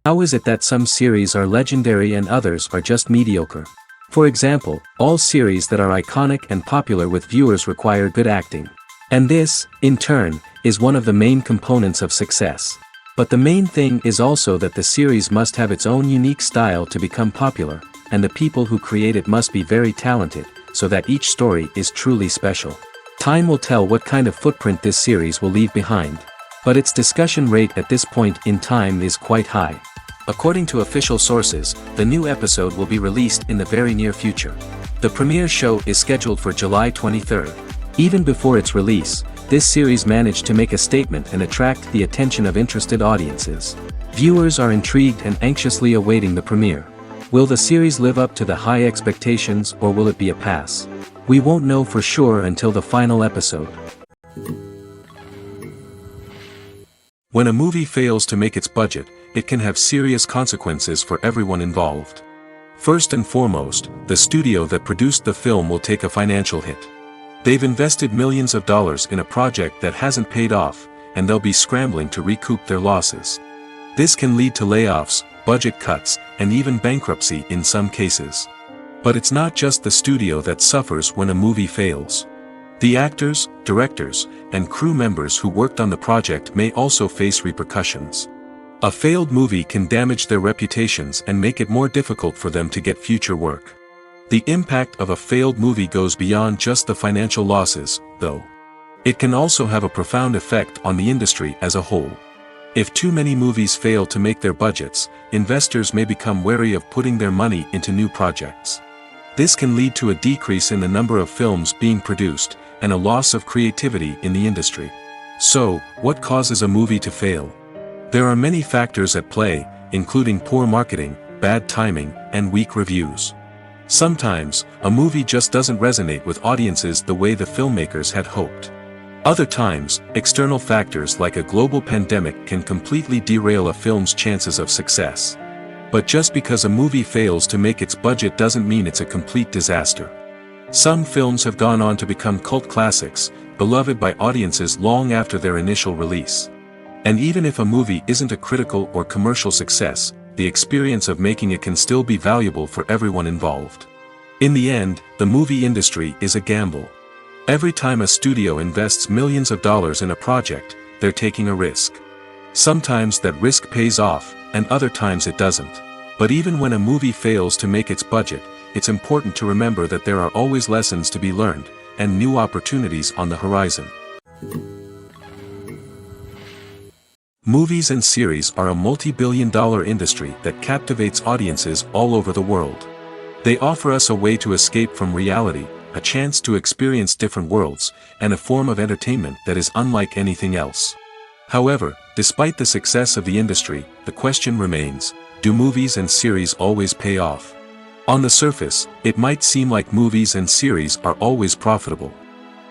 How is it that some series are legendary and others are just mediocre? For example, all series that are iconic and popular with viewers require good acting. And this, in turn, is one of the main components of success. But the main thing is also that the series must have its own unique style to become popular, and the people who create it must be very talented, so that each story is truly special. Time will tell what kind of footprint this series will leave behind. But its discussion rate at this point in time is quite high. According to official sources, the new episode will be released in the very near future. The premiere show is scheduled for July 23rd. Even before its release, this series managed to make a statement and attract the attention of interested audiences. Viewers are intrigued and anxiously awaiting the premiere. Will the series live up to the high expectations or will it be a pass? We won't know for sure until the final episode. When a movie fails to make its budget, it can have serious consequences for everyone involved. First and foremost, the studio that produced the film will take a financial hit. They've invested millions of dollars in a project that hasn't paid off, and they'll be scrambling to recoup their losses. This can lead to layoffs, budget cuts, and even bankruptcy in some cases. But it's not just the studio that suffers when a movie fails. The actors, directors, and crew members who worked on the project may also face repercussions. A failed movie can damage their reputations and make it more difficult for them to get future work. The impact of a failed movie goes beyond just the financial losses, though. It can also have a profound effect on the industry as a whole. If too many movies fail to make their budgets, investors may become wary of putting their money into new projects. This can lead to a decrease in the number of films being produced, and a loss of creativity in the industry. So, what causes a movie to fail? There are many factors at play, including poor marketing, bad timing, and weak reviews. Sometimes, a movie just doesn't resonate with audiences the way the filmmakers had hoped. Other times, external factors like a global pandemic can completely derail a film's chances of success. But just because a movie fails to make its budget doesn't mean it's a complete disaster. Some films have gone on to become cult classics, beloved by audiences long after their initial release. And even if a movie isn't a critical or commercial success, the experience of making it can still be valuable for everyone involved. In the end, the movie industry is a gamble. Every time a studio invests millions of dollars in a project, they're taking a risk. Sometimes that risk pays off, and other times it doesn't. But even when a movie fails to make its budget, it's important to remember that there are always lessons to be learned, and new opportunities on the horizon. Movies and series are a multi-billion-dollar industry that captivates audiences all over the world. They offer us a way to escape from reality, a chance to experience different worlds, and a form of entertainment that is unlike anything else. However, despite the success of the industry, the question remains, do movies and series always pay off? On the surface, it might seem like movies and series are always profitable.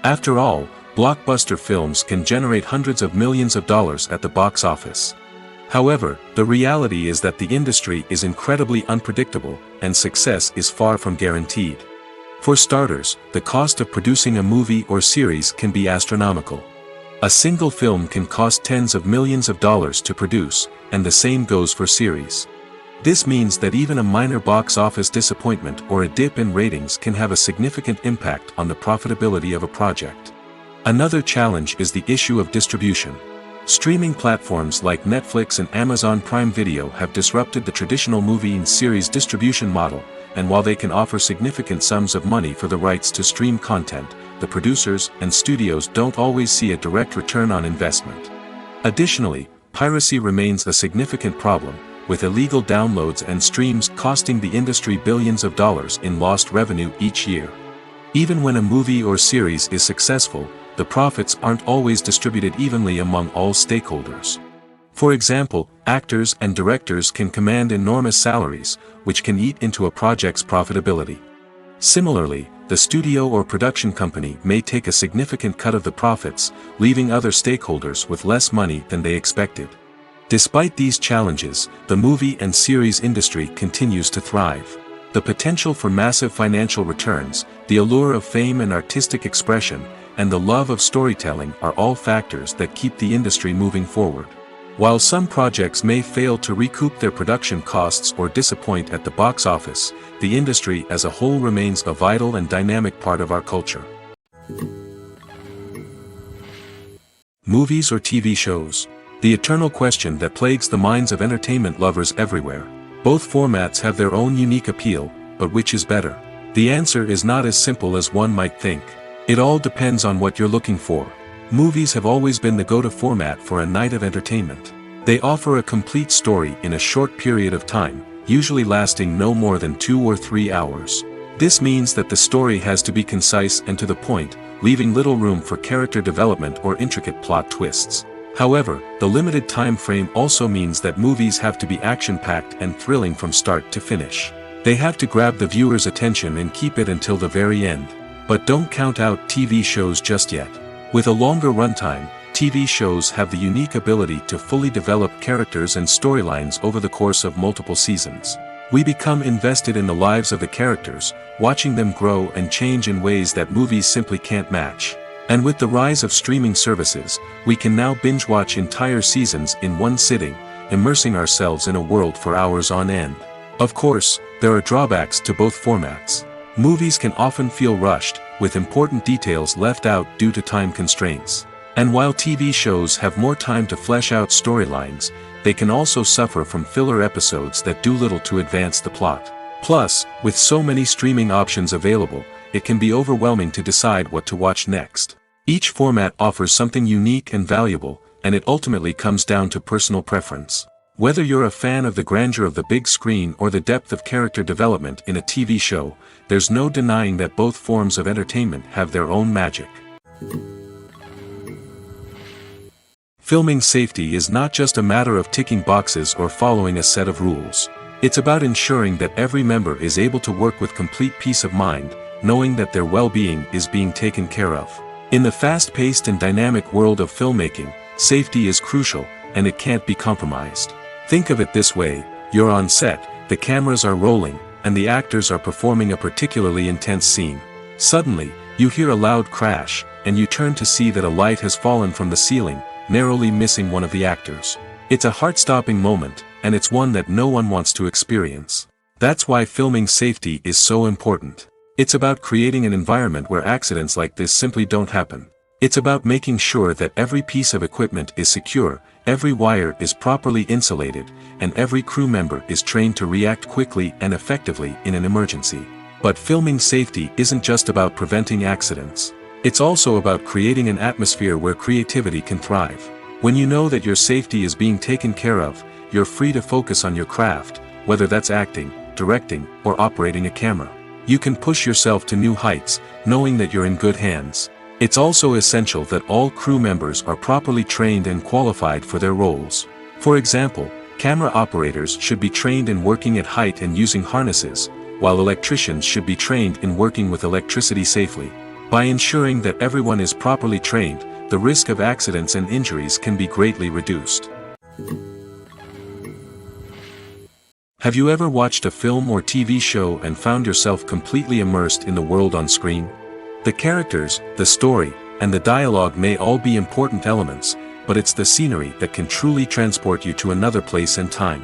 After all, blockbuster films can generate hundreds of millions of dollars at the box office. However, the reality is that the industry is incredibly unpredictable, and success is far from guaranteed. For starters, the cost of producing a movie or series can be astronomical. A single film can cost tens of millions of dollars to produce, and the same goes for series. This means that even a minor box office disappointment or a dip in ratings can have a significant impact on the profitability of a project. Another challenge is the issue of distribution. Streaming platforms like Netflix and Amazon Prime Video have disrupted the traditional movie and series distribution model, and while they can offer significant sums of money for the rights to stream content, the producers and studios don't always see a direct return on investment. Additionally, piracy remains a significant problem, with illegal downloads and streams costing the industry billions of dollars in lost revenue each year. Even when a movie or series is successful, the profits aren't always distributed evenly among all stakeholders. For example, actors and directors can command enormous salaries, which can eat into a project's profitability. Similarly, the studio or production company may take a significant cut of the profits, leaving other stakeholders with less money than they expected. Despite these challenges, the movie and series industry continues to thrive. The potential for massive financial returns, the allure of fame and artistic expression, and the love of storytelling are all factors that keep the industry moving forward. While some projects may fail to recoup their production costs or disappoint at the box office, the industry as a whole remains a vital and dynamic part of our culture. Movies or TV shows? The eternal question that plagues the minds of entertainment lovers everywhere. Both formats have their own unique appeal, but which is better? The answer is not as simple as one might think. It all depends on what you're looking for. Movies have always been the go-to format for a night of entertainment. They offer a complete story in a short period of time, usually lasting no more than 2 or 3 hours. This means that the story has to be concise and to the point, leaving little room for character development or intricate plot twists. However, the limited time frame also means that movies have to be action-packed and thrilling from start to finish. They have to grab the viewer's attention and keep it until the very end. But don't count out TV shows just yet. With a longer runtime, TV shows have the unique ability to fully develop characters and storylines over the course of multiple seasons. We become invested in the lives of the characters, watching them grow and change in ways that movies simply can't match. And with the rise of streaming services, we can now binge-watch entire seasons in one sitting, immersing ourselves in a world for hours on end. Of course, there are drawbacks to both formats. Movies can often feel rushed, with important details left out due to time constraints. And while TV shows have more time to flesh out storylines, they can also suffer from filler episodes that do little to advance the plot. Plus, with so many streaming options available, it can be overwhelming to decide what to watch next. Each format offers something unique and valuable, and it ultimately comes down to personal preference. Whether you're a fan of the grandeur of the big screen or the depth of character development in a TV show, there's no denying that both forms of entertainment have their own magic. Filming safety is not just a matter of ticking boxes or following a set of rules. It's about ensuring that every member is able to work with complete peace of mind, knowing that their well-being is being taken care of. In the fast-paced and dynamic world of filmmaking, safety is crucial, and it can't be compromised. Think of it this way: you're on set, the cameras are rolling, and the actors are performing a particularly intense scene. Suddenly, you hear a loud crash, and you turn to see that a light has fallen from the ceiling, narrowly missing one of the actors. It's a heart-stopping moment, and it's one that no one wants to experience. That's why filming safety is so important. It's about creating an environment where accidents like this simply don't happen. It's about making sure that every piece of equipment is secure, every wire is properly insulated, and every crew member is trained to react quickly and effectively in an emergency. But filming safety isn't just about preventing accidents. It's also about creating an atmosphere where creativity can thrive. When you know that your safety is being taken care of, you're free to focus on your craft, whether that's acting, directing, or operating a camera. You can push yourself to new heights, knowing that you're in good hands. It's also essential that all crew members are properly trained and qualified for their roles. For example, camera operators should be trained in working at height and using harnesses, while electricians should be trained in working with electricity safely. By ensuring that everyone is properly trained, the risk of accidents and injuries can be greatly reduced. Have you ever watched a film or TV show and found yourself completely immersed in the world on screen? The characters, the story, and the dialogue may all be important elements, but it's the scenery that can truly transport you to another place and time.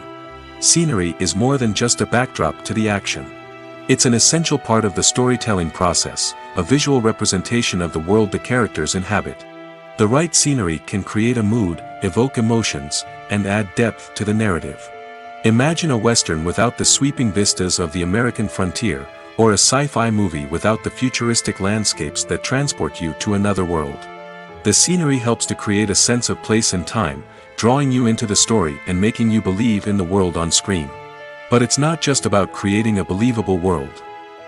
Scenery is more than just a backdrop to the action. It's an essential part of the storytelling process, a visual representation of the world the characters inhabit. The right scenery can create a mood, evoke emotions, and add depth to the narrative. Imagine a Western without the sweeping vistas of the American frontier, or a sci-fi movie without the futuristic landscapes that transport you to another world. The scenery helps to create a sense of place and time, drawing you into the story and making you believe in the world on screen. But it's not just about creating a believable world.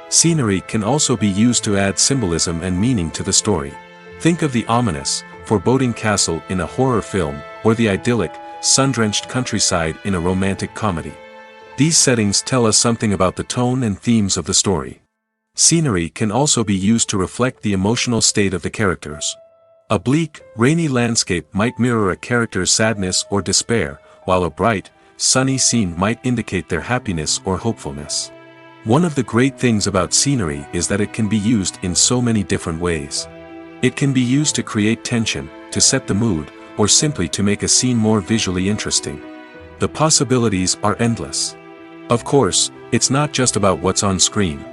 Scenery can also be used to add symbolism and meaning to the story. Think of the ominous, foreboding castle in a horror film, or the idyllic, sun-drenched countryside in a romantic comedy. These settings tell us something about the tone and themes of the story. Scenery can also be used to reflect the emotional state of the characters. A bleak, rainy landscape might mirror a character's sadness or despair, while a bright, sunny scene might indicate their happiness or hopefulness. One of the great things about scenery is that it can be used in so many different ways. It can be used to create tension, to set the mood, or simply to make a scene more visually interesting. The possibilities are endless. Of course, it's not just about what's on screen.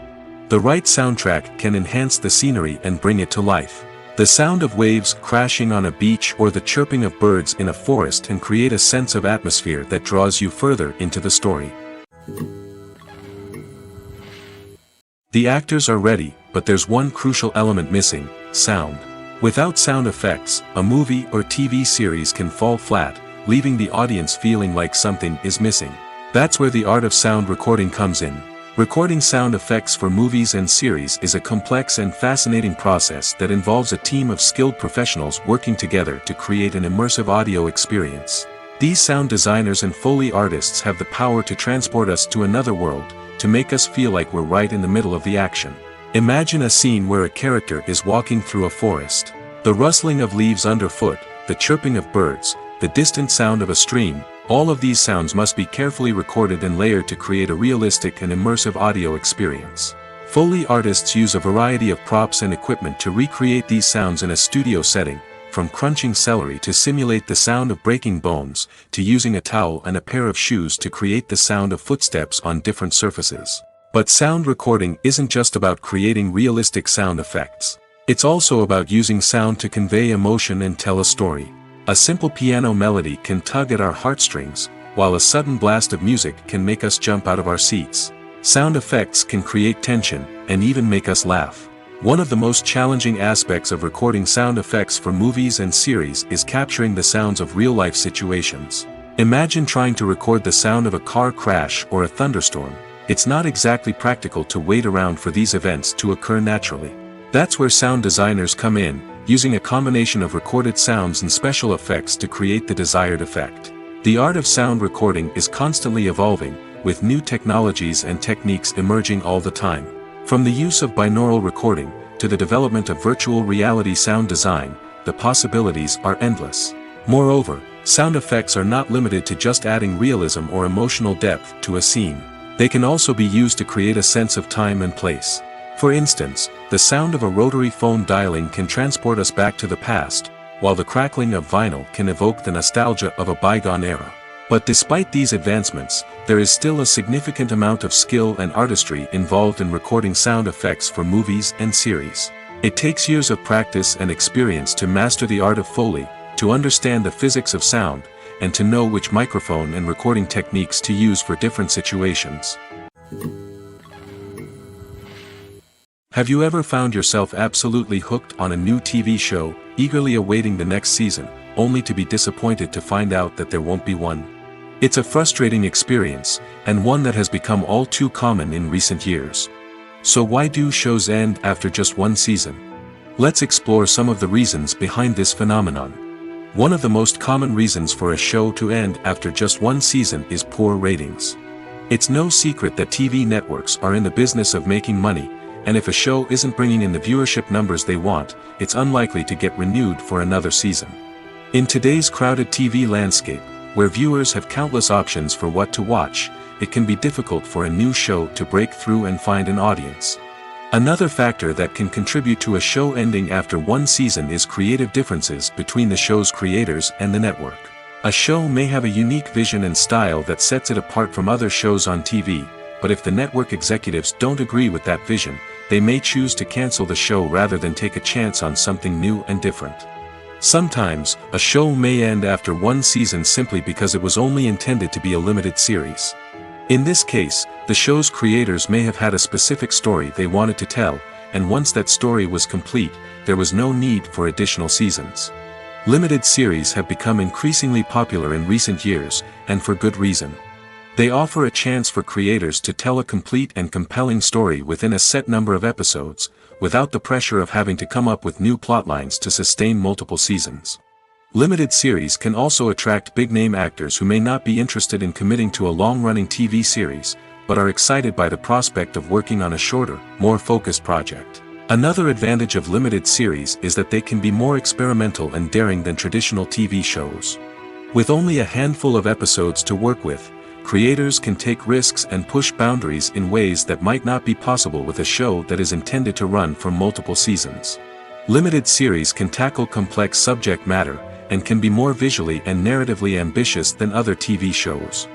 The right soundtrack can enhance the scenery and bring it to life. The sound of waves crashing on a beach or the chirping of birds in a forest can create a sense of atmosphere that draws you further into the story. The actors are ready, but there's one crucial element missing: sound. Without sound effects, a movie or TV series can fall flat, leaving the audience feeling like something is missing. That's where the art of sound recording comes in. Recording sound effects for movies and series is a complex and fascinating process that involves a team of skilled professionals working together to create an immersive audio experience. These sound designers and Foley artists have the power to transport us to another world, to make us feel like we're right in the middle of the action. Imagine a scene where a character is walking through a forest. The rustling of leaves underfoot, the chirping of birds, the distant sound of a stream, all of these sounds must be carefully recorded and layered to create a realistic and immersive audio experience. Foley artists use a variety of props and equipment to recreate these sounds in a studio setting, from crunching celery to simulate the sound of breaking bones, to using a towel and a pair of shoes to create the sound of footsteps on different surfaces. But sound recording isn't just about creating realistic sound effects. It's also about using sound to convey emotion and tell a story. A simple piano melody can tug at our heartstrings, while a sudden blast of music can make us jump out of our seats. Sound effects can create tension, and even make us laugh. One of the most challenging aspects of recording sound effects for movies and series is capturing the sounds of real-life situations. Imagine trying to record the sound of a car crash or a thunderstorm. It's not exactly practical to wait around for these events to occur naturally. That's where sound designers come in, using a combination of recorded sounds and special effects to create the desired effect. The art of sound recording is constantly evolving, with new technologies and techniques emerging all the time. From the use of binaural recording, to the development of virtual reality sound design, the possibilities are endless. Moreover, sound effects are not limited to just adding realism or emotional depth to a scene. They can also be used to create a sense of time and place. For instance, the sound of a rotary phone dialing can transport us back to the past, while the crackling of vinyl can evoke the nostalgia of a bygone era. But despite these advancements, there is still a significant amount of skill and artistry involved in recording sound effects for movies and series. It takes years of practice and experience to master the art of Foley, to understand the physics of sound, and to know which microphone and recording techniques to use for different situations. Have you ever found yourself absolutely hooked on a new TV show, eagerly awaiting the next season, only to be disappointed to find out that there won't be one? It's a frustrating experience, and one that has become all too common in recent years. So why do shows end after just one season? Let's explore some of the reasons behind this phenomenon. One of the most common reasons for a show to end after just one season is poor ratings. It's no secret that TV networks are in the business of making money, and if a show isn't bringing in the viewership numbers they want, it's unlikely to get renewed for another season. In today's crowded TV landscape, where viewers have countless options for what to watch, it can be difficult for a new show to break through and find an audience. Another factor that can contribute to a show ending after one season is creative differences between the show's creators and the network. A show may have a unique vision and style that sets it apart from other shows on TV, but if the network executives don't agree with that vision, they may choose to cancel the show rather than take a chance on something new and different. Sometimes, a show may end after one season simply because it was only intended to be a limited series. In this case, the show's creators may have had a specific story they wanted to tell, and once that story was complete, there was no need for additional seasons. Limited series have become increasingly popular in recent years, and for good reason. They offer a chance for creators to tell a complete and compelling story within a set number of episodes, without the pressure of having to come up with new plotlines to sustain multiple seasons. Limited series can also attract big-name actors who may not be interested in committing to a long-running TV series, but are excited by the prospect of working on a shorter, more focused project. Another advantage of limited series is that they can be more experimental and daring than traditional TV shows. With only a handful of episodes to work with, creators can take risks and push boundaries in ways that might not be possible with a show that is intended to run for multiple seasons. Limited series can tackle complex subject matter, and can be more visually and narratively ambitious than other TV shows.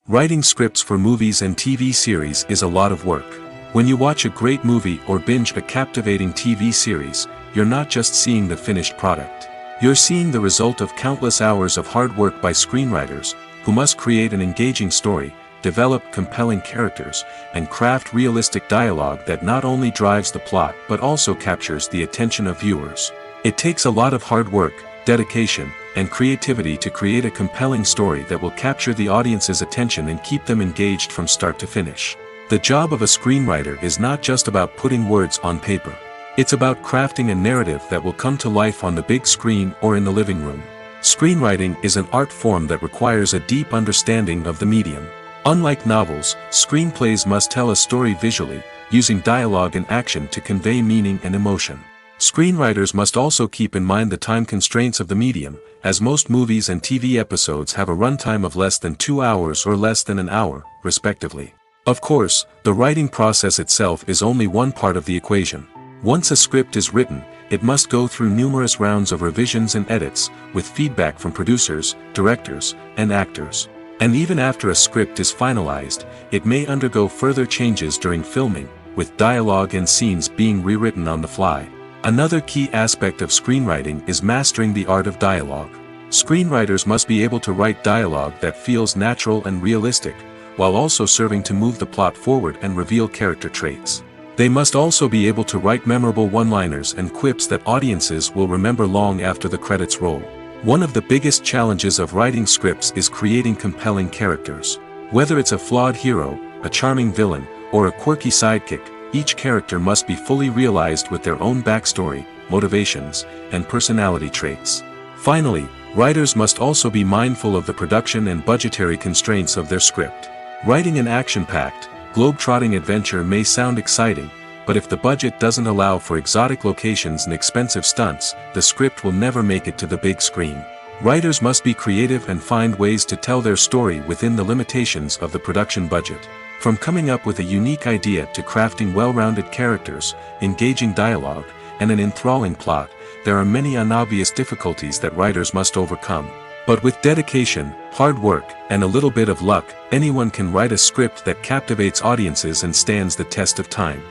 Writing scripts for movies and TV series is a lot of work. When you watch a great movie or binge a captivating TV series, you're not just seeing the finished product. You're seeing the result of countless hours of hard work by screenwriters, who must create an engaging story, develop compelling characters, and craft realistic dialogue that not only drives the plot but also captures the attention of viewers. It takes a lot of hard work, dedication, and creativity to create a compelling story that will capture the audience's attention and keep them engaged from start to finish. The job of a screenwriter is not just about putting words on paper. It's about crafting a narrative that will come to life on the big screen or in the living room. Screenwriting is an art form that requires a deep understanding of the medium. Unlike novels, screenplays must tell a story visually, using dialogue and action to convey meaning and emotion. Screenwriters must also keep in mind the time constraints of the medium, as most movies and TV episodes have a runtime of less than 2 hours or less than an hour, respectively. Of course, the writing process itself is only one part of the equation. Once a script is written, it must go through numerous rounds of revisions and edits, with feedback from producers, directors, and actors. And even after a script is finalized, it may undergo further changes during filming, with dialogue and scenes being rewritten on the fly. Another key aspect of screenwriting is mastering the art of dialogue. Screenwriters must be able to write dialogue that feels natural and realistic, while also serving to move the plot forward and reveal character traits. They must also be able to write memorable one-liners and quips that audiences will remember long after the credits roll. One of the biggest challenges of writing scripts is creating compelling characters. Whether it's a flawed hero, a charming villain, or a quirky sidekick, each character must be fully realized with their own backstory, motivations, and personality traits. Finally, writers must also be mindful of the production and budgetary constraints of their script. Writing an action-packed, globe-trotting adventure may sound exciting, but if the budget doesn't allow for exotic locations and expensive stunts, the script will never make it to the big screen. Writers must be creative and find ways to tell their story within the limitations of the production budget. From coming up with a unique idea to crafting well-rounded characters, engaging dialogue, and an enthralling plot, there are many unobvious difficulties that writers must overcome. But with dedication, hard work, and a little bit of luck, anyone can write a script that captivates audiences and stands the test of time.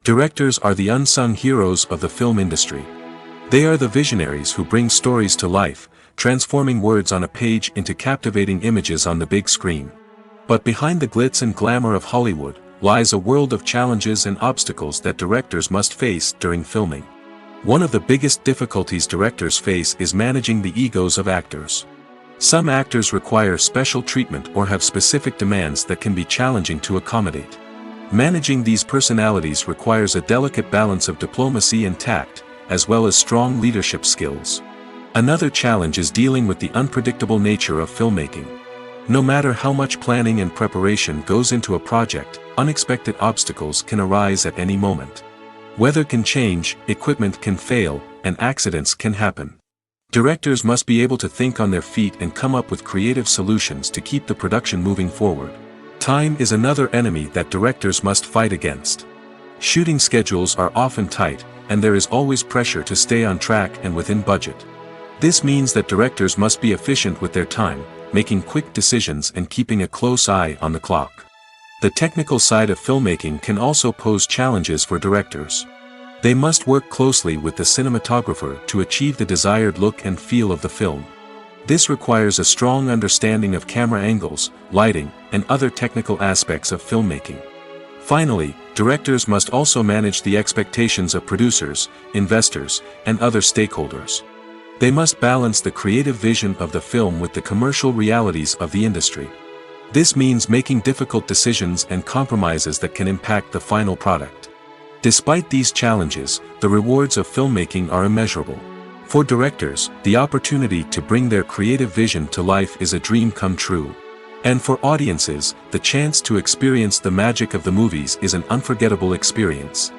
Directors are the unsung heroes of the film industry. They are the visionaries who bring stories to life, transforming words on a page into captivating images on the big screen. But behind the glitz and glamour of Hollywood, lies a world of challenges and obstacles that directors must face during filming. One of the biggest difficulties directors face is managing the egos of actors. Some actors require special treatment or have specific demands that can be challenging to accommodate. Managing these personalities requires a delicate balance of diplomacy and tact, as well as strong leadership skills. Another challenge is dealing with the unpredictable nature of filmmaking. No matter how much planning and preparation goes into a project, unexpected obstacles can arise at any moment. Weather can change, equipment can fail, and accidents can happen. Directors must be able to think on their feet and come up with creative solutions to keep the production moving forward. Time is another enemy that directors must fight against. Shooting schedules are often tight, and there is always pressure to stay on track and within budget. This means that directors must be efficient with their time, making quick decisions and keeping a close eye on the clock. The technical side of filmmaking can also pose challenges for directors. They must work closely with the cinematographer to achieve the desired look and feel of the film. This requires a strong understanding of camera angles, lighting, and other technical aspects of filmmaking. Finally, directors must also manage the expectations of producers, investors, and other stakeholders. They must balance the creative vision of the film with the commercial realities of the industry. This means making difficult decisions and compromises that can impact the final product. Despite these challenges, the rewards of filmmaking are immeasurable. For directors, the opportunity to bring their creative vision to life is a dream come true. And for audiences, the chance to experience the magic of the movies is an unforgettable experience.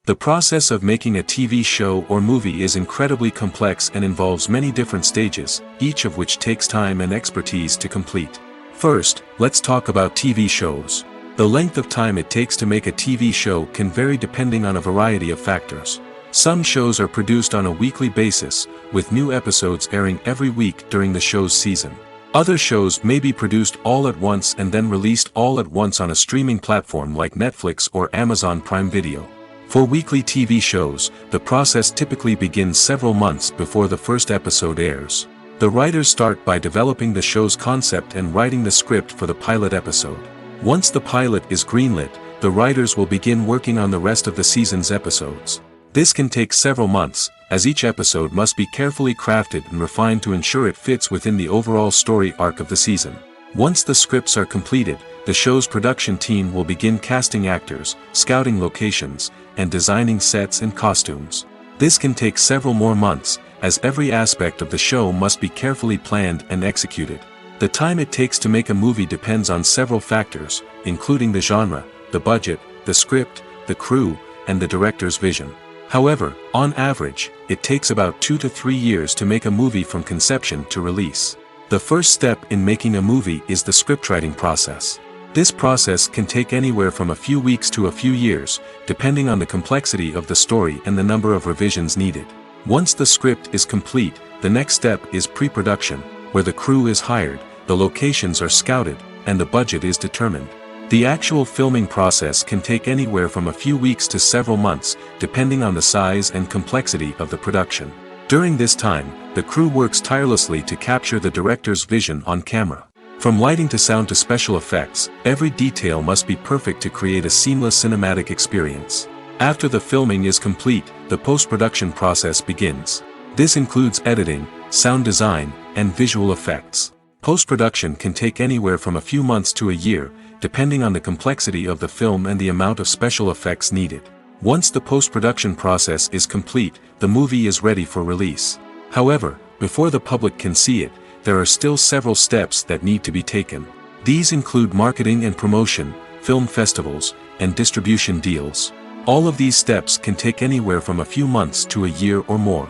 The process of making a TV show or movie is incredibly complex and involves many different stages, each of which takes time and expertise to complete. First, let's talk about TV shows. The length of time it takes to make a TV show can vary depending on a variety of factors. Some shows are produced on a weekly basis, with new episodes airing every week during the show's season. Other shows may be produced all at once and then released all at once on a streaming platform like Netflix or Amazon Prime Video. For weekly TV shows, the process typically begins several months before the first episode airs. The writers start by developing the show's concept and writing the script for the pilot episode. Once the pilot is greenlit, the writers will begin working on the rest of the season's episodes. This can take several months, as each episode must be carefully crafted and refined to ensure it fits within the overall story arc of the season. Once the scripts are completed, the show's production team will begin casting actors, scouting locations, and designing sets and costumes. This can take several more months, as every aspect of the show must be carefully planned and executed. The time it takes to make a movie depends on several factors, including the genre, the budget, the script, the crew, and the director's vision. However, on average, it takes about 2 to 3 years to make a movie from conception to release. The first step in making a movie is the scriptwriting process. This process can take anywhere from a few weeks to a few years, depending on the complexity of the story and the number of revisions needed. Once the script is complete, the next step is pre-production, where the crew is hired, the locations are scouted, and the budget is determined. The actual filming process can take anywhere from a few weeks to several months, depending on the size and complexity of the production. During this time, the crew works tirelessly to capture the director's vision on camera. From lighting to sound to special effects, every detail must be perfect to create a seamless cinematic experience. After the filming is complete, the post-production process begins. This includes editing, sound design, and visual effects. Post-production can take anywhere from a few months to a year, depending on the complexity of the film and the amount of special effects needed. Once the post-production process is complete, the movie is ready for release. However, before the public can see it, there are still several steps that need to be taken. These include marketing and promotion, film festivals, and distribution deals. All of these steps can take anywhere from a few months to a year or more.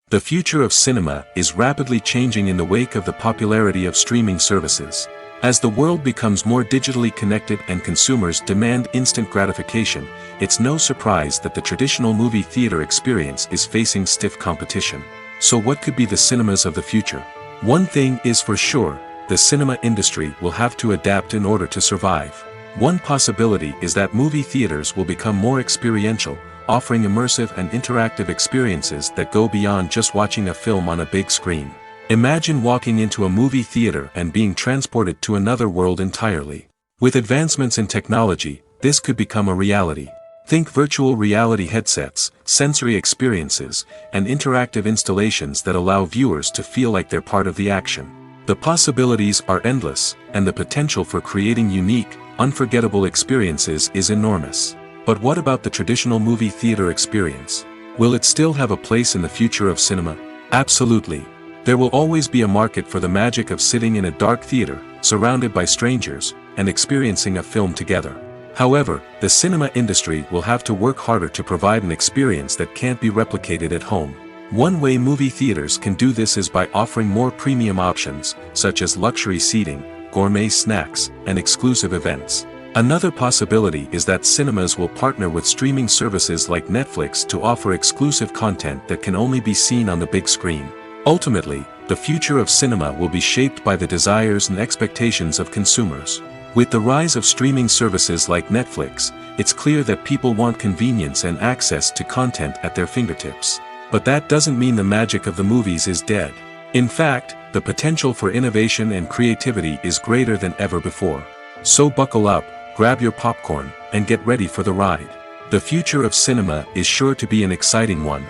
The future of cinema is rapidly changing in the wake of the popularity of streaming services. As the world becomes more digitally connected and consumers demand instant gratification, it's no surprise that the traditional movie theater experience is facing stiff competition. So what could be the cinemas of the future? One thing is for sure, the cinema industry will have to adapt in order to survive. One possibility is that movie theaters will become more experiential, offering immersive and interactive experiences that go beyond just watching a film on a big screen. Imagine walking into a movie theater and being transported to another world entirely. With advancements in technology, this could become a reality. Think virtual reality headsets, sensory experiences, and interactive installations that allow viewers to feel like they're part of the action. The possibilities are endless, and the potential for creating unique, unforgettable experiences is enormous. But what about the traditional movie theater experience? Will it still have a place in the future of cinema? Absolutely. There will always be a market for the magic of sitting in a dark theater, surrounded by strangers, and experiencing a film together. However, the cinema industry will have to work harder to provide an experience that can't be replicated at home. One way movie theaters can do this is by offering more premium options, such as luxury seating, gourmet snacks, and exclusive events. Another possibility is that cinemas will partner with streaming services like Netflix to offer exclusive content that can only be seen on the big screen. Ultimately, the future of cinema will be shaped by the desires and expectations of consumers. With the rise of streaming services like Netflix, it's clear that people want convenience and access to content at their fingertips. But that doesn't mean the magic of the movies is dead. In fact, the potential for innovation and creativity is greater than ever before. So buckle up, grab your popcorn, and get ready for the ride. The future of cinema is sure to be an exciting one.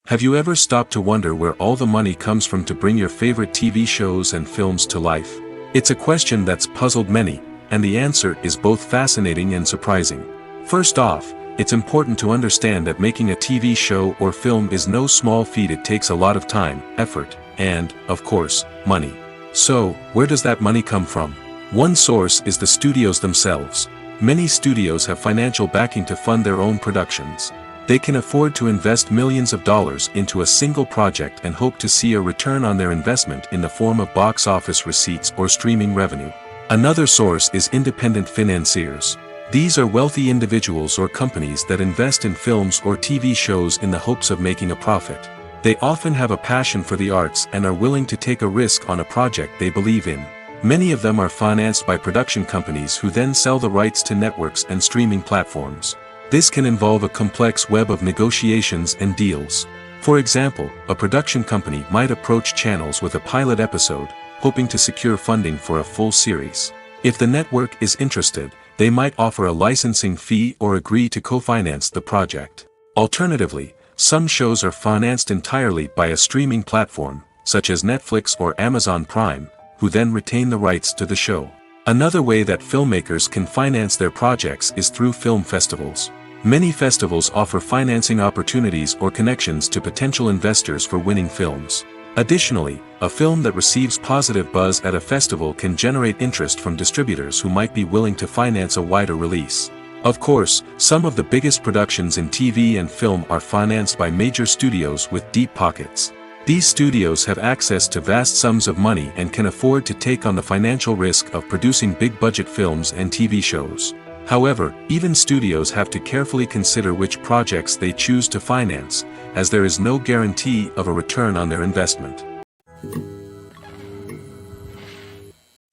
Have you ever stopped to wonder where all the money comes from to bring your favorite TV shows and films to life? It's a question that's puzzled many, and the answer is both fascinating and surprising. First off, it's important to understand that making a TV show or film is no small feat. It takes a lot of time, effort, and, of course, money. So, where does that money come from? One source is the studios themselves. Many studios have financial backing to fund their own productions. They can afford to invest millions of dollars into a single project and hope to see a return on their investment in the form of box office receipts or streaming revenue. Another source is independent financiers. These are wealthy individuals or companies that invest in films or TV shows in the hopes of making a profit. They often have a passion for the arts and are willing to take a risk on a project they believe in. Many of them are financed by production companies who then sell the rights to networks and streaming platforms. This can involve a complex web of negotiations and deals. For example, a production company might approach channels with a pilot episode, hoping to secure funding for a full series. If the network is interested, they might offer a licensing fee or agree to co-finance the project. Alternatively, some shows are financed entirely by a streaming platform, such as Netflix or Amazon Prime, who then retain the rights to the show. Another way that filmmakers can finance their projects is through film festivals. Many festivals offer financing opportunities or connections to potential investors for winning films. Additionally, a film that receives positive buzz at a festival can generate interest from distributors who might be willing to finance a wider release. Of course, some of the biggest productions in TV and film are financed by major studios with deep pockets. These studios have access to vast sums of money and can afford to take on the financial risk of producing big-budget films and TV shows. However, even studios have to carefully consider which projects they choose to finance, as there is no guarantee of a return on their investment.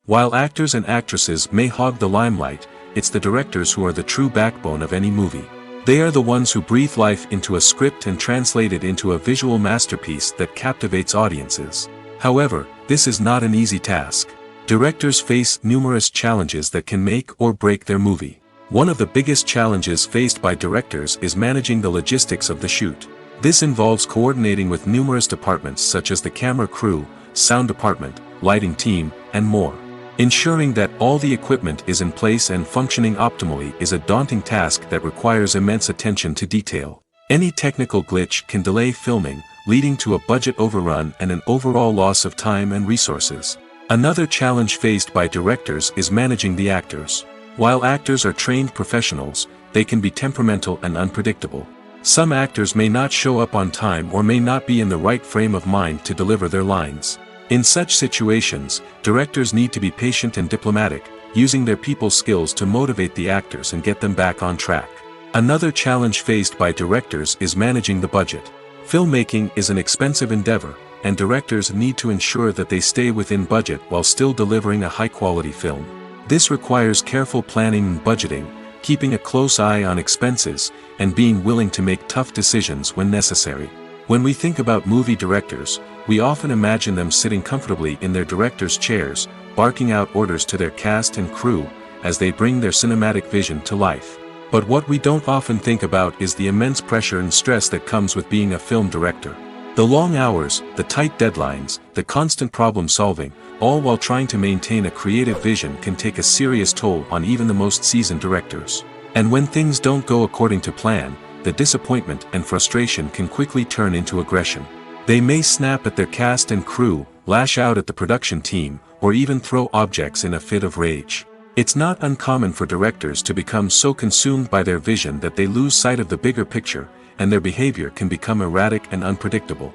While actors and actresses may hog the limelight, it's the directors who are the true backbone of any movie. They are the ones who breathe life into a script and translate it into a visual masterpiece that captivates audiences. However, this is not an easy task. Directors face numerous challenges that can make or break their movie. One of the biggest challenges faced by directors is managing the logistics of the shoot. This involves coordinating with numerous departments such as the camera crew, sound department, lighting team, and more. Ensuring that all the equipment is in place and functioning optimally is a daunting task that requires immense attention to detail. Any technical glitch can delay filming, leading to a budget overrun and an overall loss of time and resources. Another challenge faced by directors is managing the actors. While actors are trained professionals, they can be temperamental and unpredictable. Some actors may not show up on time or may not be in the right frame of mind to deliver their lines. In such situations, directors need to be patient and diplomatic, using their people skills to motivate the actors and get them back on track. Another challenge faced by directors is managing the budget. Filmmaking is an expensive endeavor, and directors need to ensure that they stay within budget while still delivering a high-quality film. This requires careful planning and budgeting, keeping a close eye on expenses, and being willing to make tough decisions when necessary. When we think about movie directors, we often imagine them sitting comfortably in their director's chairs, barking out orders to their cast and crew, as they bring their cinematic vision to life. But what we don't often think about is the immense pressure and stress that comes with being a film director. The long hours, the tight deadlines, the constant problem solving, all while trying to maintain a creative vision can take a serious toll on even the most seasoned directors. And when things don't go according to plan, the disappointment and frustration can quickly turn into aggression. They may snap at their cast and crew, lash out at the production team, or even throw objects in a fit of rage. It's not uncommon for directors to become so consumed by their vision that they lose sight of the bigger picture, and their behavior can become erratic and unpredictable.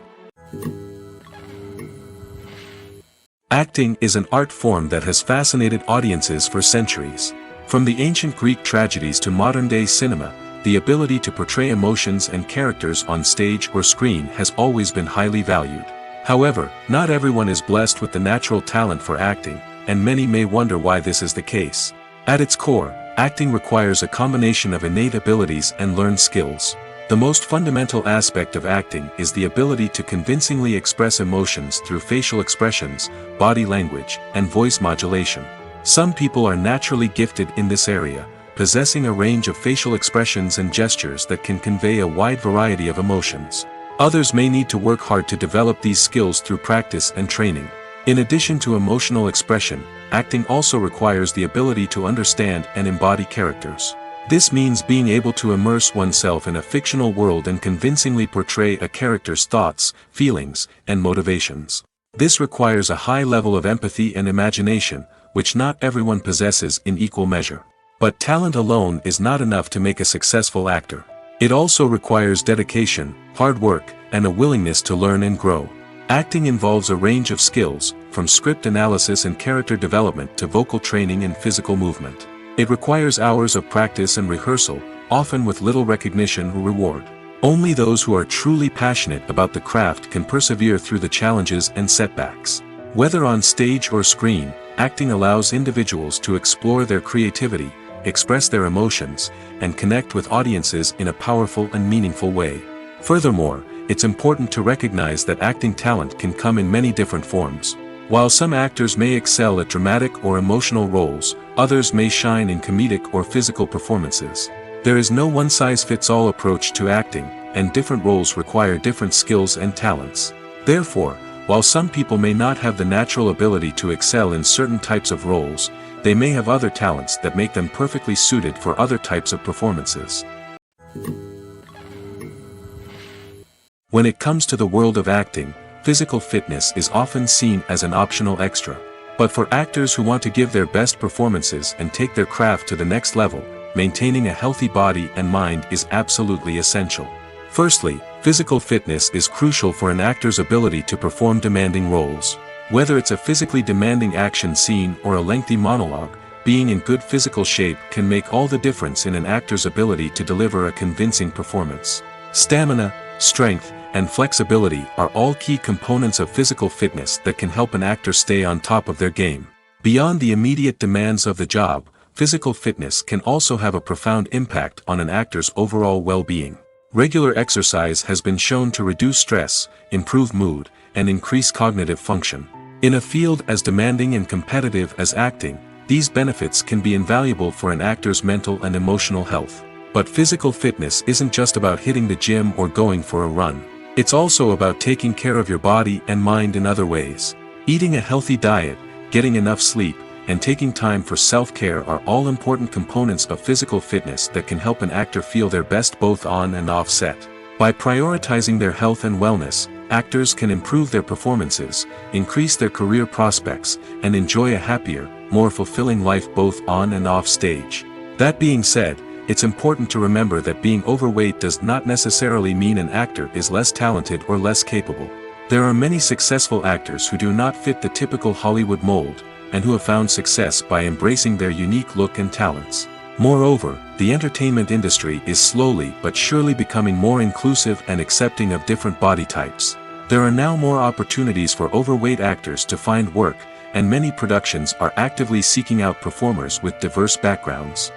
Acting is an art form that has fascinated audiences for centuries. From the ancient Greek tragedies to modern-day cinema, the ability to portray emotions and characters on stage or screen has always been highly valued. However, not everyone is blessed with the natural talent for acting, and many may wonder why this is the case. At its core, acting requires a combination of innate abilities and learned skills. The most fundamental aspect of acting is the ability to convincingly express emotions through facial expressions, body language, and voice modulation. Some people are naturally gifted in this area, possessing a range of facial expressions and gestures that can convey a wide variety of emotions. Others may need to work hard to develop these skills through practice and training. In addition to emotional expression, acting also requires the ability to understand and embody characters. This means being able to immerse oneself in a fictional world and convincingly portray a character's thoughts, feelings, and motivations. This requires a high level of empathy and imagination, which not everyone possesses in equal measure. But talent alone is not enough to make a successful actor. It also requires dedication, hard work, and a willingness to learn and grow. Acting involves a range of skills, from script analysis and character development to vocal training and physical movement. It requires hours of practice and rehearsal, often with little recognition or reward. Only those who are truly passionate about the craft can persevere through the challenges and setbacks. Whether on stage or screen, acting allows individuals to explore their creativity, express their emotions, and connect with audiences in a powerful and meaningful way. Furthermore, it's important to recognize that acting talent can come in many different forms. While some actors may excel at dramatic or emotional roles, others may shine in comedic or physical performances. There is no one-size-fits-all approach to acting, and different roles require different skills and talents. Therefore, while some people may not have the natural ability to excel in certain types of roles, they may have other talents that make them perfectly suited for other types of performances. When it comes to the world of acting, physical fitness is often seen as an optional extra. But for actors who want to give their best performances and take their craft to the next level, maintaining a healthy body and mind is absolutely essential. Firstly, physical fitness is crucial for an actor's ability to perform demanding roles. Whether it's a physically demanding action scene or a lengthy monologue, being in good physical shape can make all the difference in an actor's ability to deliver a convincing performance. Stamina, strength, and flexibility are all key components of physical fitness that can help an actor stay on top of their game. Beyond the immediate demands of the job, physical fitness can also have a profound impact on an actor's overall well-being. Regular exercise has been shown to reduce stress, improve mood, and increase cognitive function. In a field as demanding and competitive as acting, these benefits can be invaluable for an actor's mental and emotional health. But physical fitness isn't just about hitting the gym or going for a run. It's also about taking care of your body and mind in other ways. Eating a healthy diet, getting enough sleep, and taking time for self-care are all important components of physical fitness that can help an actor feel their best both on and off set. By prioritizing their health and wellness, actors can improve their performances, increase their career prospects, and enjoy a happier, more fulfilling life both on and off stage. That being said, it's important to remember that being overweight does not necessarily mean an actor is less talented or less capable. There are many successful actors who do not fit the typical Hollywood mold, and who have found success by embracing their unique look and talents. Moreover, the entertainment industry is slowly but surely becoming more inclusive and accepting of different body types. There are now more opportunities for overweight actors to find work, and many productions are actively seeking out performers with diverse backgrounds.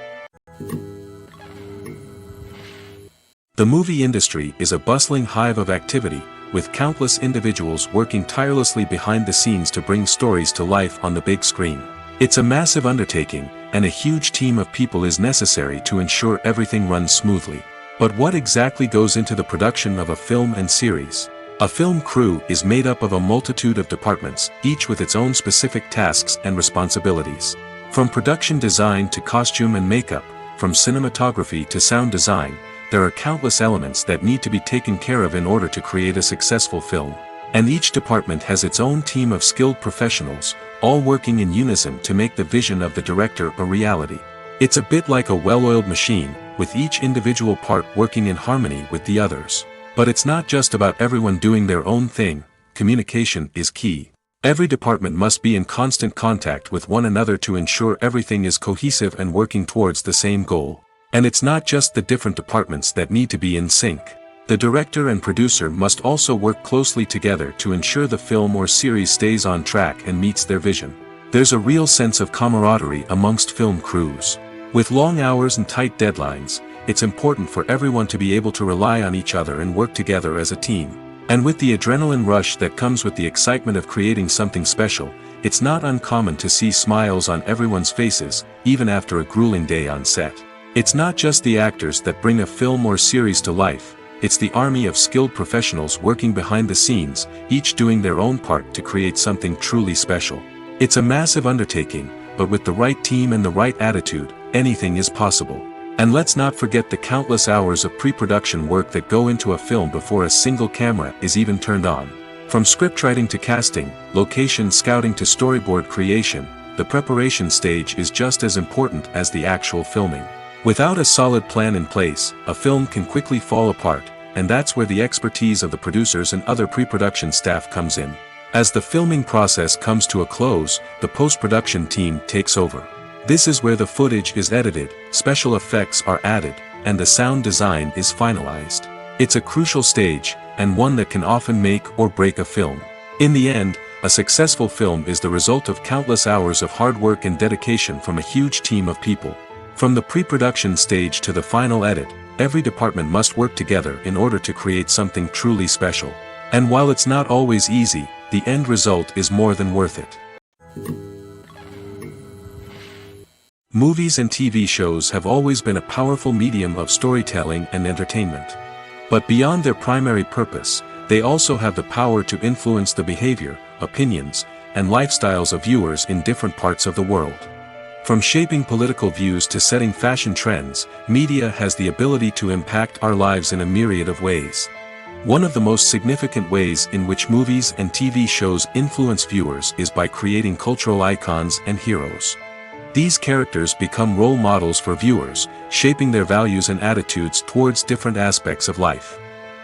The movie industry is a bustling hive of activity, with countless individuals working tirelessly behind the scenes to bring stories to life on the big screen. It's a massive undertaking, and a huge team of people is necessary to ensure everything runs smoothly. But what exactly goes into the production of a film and series? A film crew is made up of a multitude of departments, each with its own specific tasks and responsibilities. From production design to costume and makeup, from cinematography to sound design, there are countless elements that need to be taken care of in order to create a successful film. And each department has its own team of skilled professionals, all working in unison to make the vision of the director a reality. It's a bit like a well-oiled machine, with each individual part working in harmony with the others. But it's not just about everyone doing their own thing. Communication is key. Every department must be in constant contact with one another to ensure everything is cohesive and working towards the same goal. And it's not just the different departments that need to be in sync. The director and producer must also work closely together to ensure the film or series stays on track and meets their vision. There's a real sense of camaraderie amongst film crews. With long hours and tight deadlines, it's important for everyone to be able to rely on each other and work together as a team. And with the adrenaline rush that comes with the excitement of creating something special, it's not uncommon to see smiles on everyone's faces, even after a grueling day on set. It's not just the actors that bring a film or series to life, it's the army of skilled professionals working behind the scenes, each doing their own part to create something truly special. It's a massive undertaking, but with the right team and the right attitude, anything is possible. And let's not forget the countless hours of pre-production work that go into a film before a single camera is even turned on. From scriptwriting to casting, location scouting to storyboard creation, the preparation stage is just as important as the actual filming. Without a solid plan in place, a film can quickly fall apart, and that's where the expertise of the producers and other pre-production staff comes in. As the filming process comes to a close, the post-production team takes over. This is where the footage is edited, special effects are added, and the sound design is finalized. It's a crucial stage, and one that can often make or break a film. In the end, a successful film is the result of countless hours of hard work and dedication from a huge team of people. From the pre-production stage to the final edit, every department must work together in order to create something truly special. And while it's not always easy, the end result is more than worth it. Movies and TV shows have always been a powerful medium of storytelling and entertainment. But beyond their primary purpose, they also have the power to influence the behavior, opinions, and lifestyles of viewers in different parts of the world. From shaping political views to setting fashion trends, media has the ability to impact our lives in a myriad of ways. One of the most significant ways in which movies and TV shows influence viewers is by creating cultural icons and heroes. These characters become role models for viewers, shaping their values and attitudes towards different aspects of life.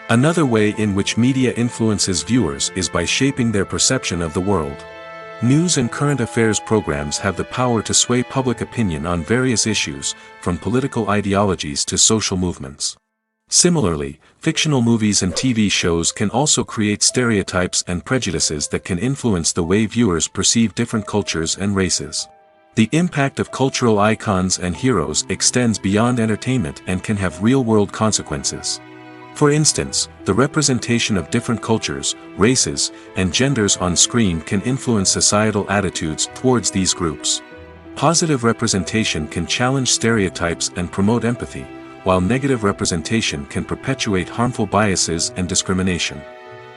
Another way in which media influences viewers is by shaping their perception of the world. News and current affairs programs have the power to sway public opinion on various issues, from political ideologies to social movements. Similarly, fictional movies and TV shows can also create stereotypes and prejudices that can influence the way viewers perceive different cultures and races. The impact of cultural icons and heroes extends beyond entertainment and can have real-world consequences. For instance, the representation of different cultures, races, and genders on screen can influence societal attitudes towards these groups. Positive representation can challenge stereotypes and promote empathy, while negative representation can perpetuate harmful biases and discrimination.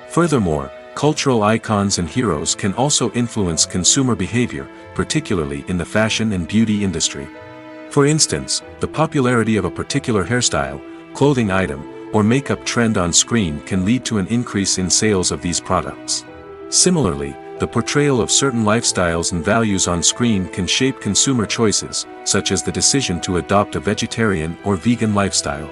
Furthermore, cultural icons and heroes can also influence consumer behavior, particularly in the fashion and beauty industry. For instance, the popularity of a particular hairstyle, clothing item, or makeup trend on screen can lead to an increase in sales of these products. Similarly, the portrayal of certain lifestyles and values on screen can shape consumer choices, such as the decision to adopt a vegetarian or vegan lifestyle.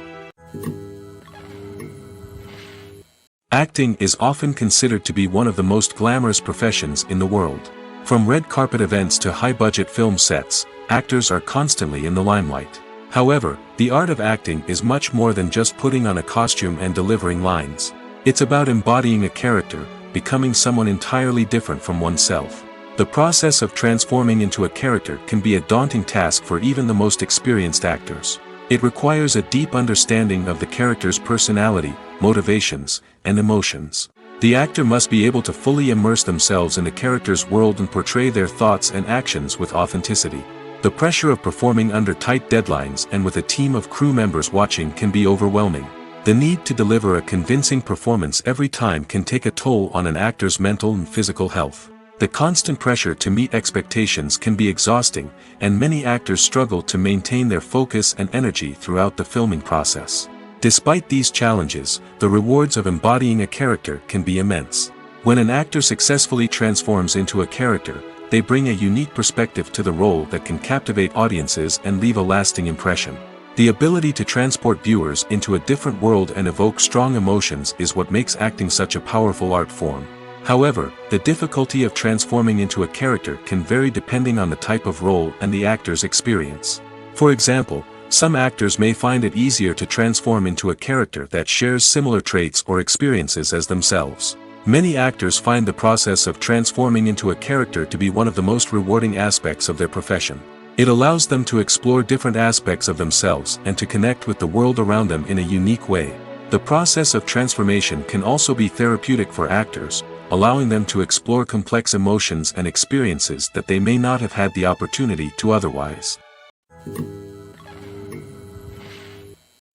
Acting is often considered to be one of the most glamorous professions in the world. From red carpet events to high-budget film sets, actors are constantly in the limelight. However, the art of acting is much more than just putting on a costume and delivering lines. It's about embodying a character, becoming someone entirely different from oneself. The process of transforming into a character can be a daunting task for even the most experienced actors. It requires a deep understanding of the character's personality, motivations, and emotions. The actor must be able to fully immerse themselves in the character's world and portray their thoughts and actions with authenticity. The pressure of performing under tight deadlines and with a team of crew members watching can be overwhelming. The need to deliver a convincing performance every time can take a toll on an actor's mental and physical health. The constant pressure to meet expectations can be exhausting, and many actors struggle to maintain their focus and energy throughout the filming process. Despite these challenges, the rewards of embodying a character can be immense. When an actor successfully transforms into a character, they bring a unique perspective to the role that can captivate audiences and leave a lasting impression. The ability to transport viewers into a different world and evoke strong emotions is what makes acting such a powerful art form. However, the difficulty of transforming into a character can vary depending on the type of role and the actor's experience. For example, some actors may find it easier to transform into a character that shares similar traits or experiences as themselves. Many actors find the process of transforming into a character to be one of the most rewarding aspects of their profession. It allows them to explore different aspects of themselves and to connect with the world around them in a unique way. The process of transformation can also be therapeutic for actors, allowing them to explore complex emotions and experiences that they may not have had the opportunity to otherwise.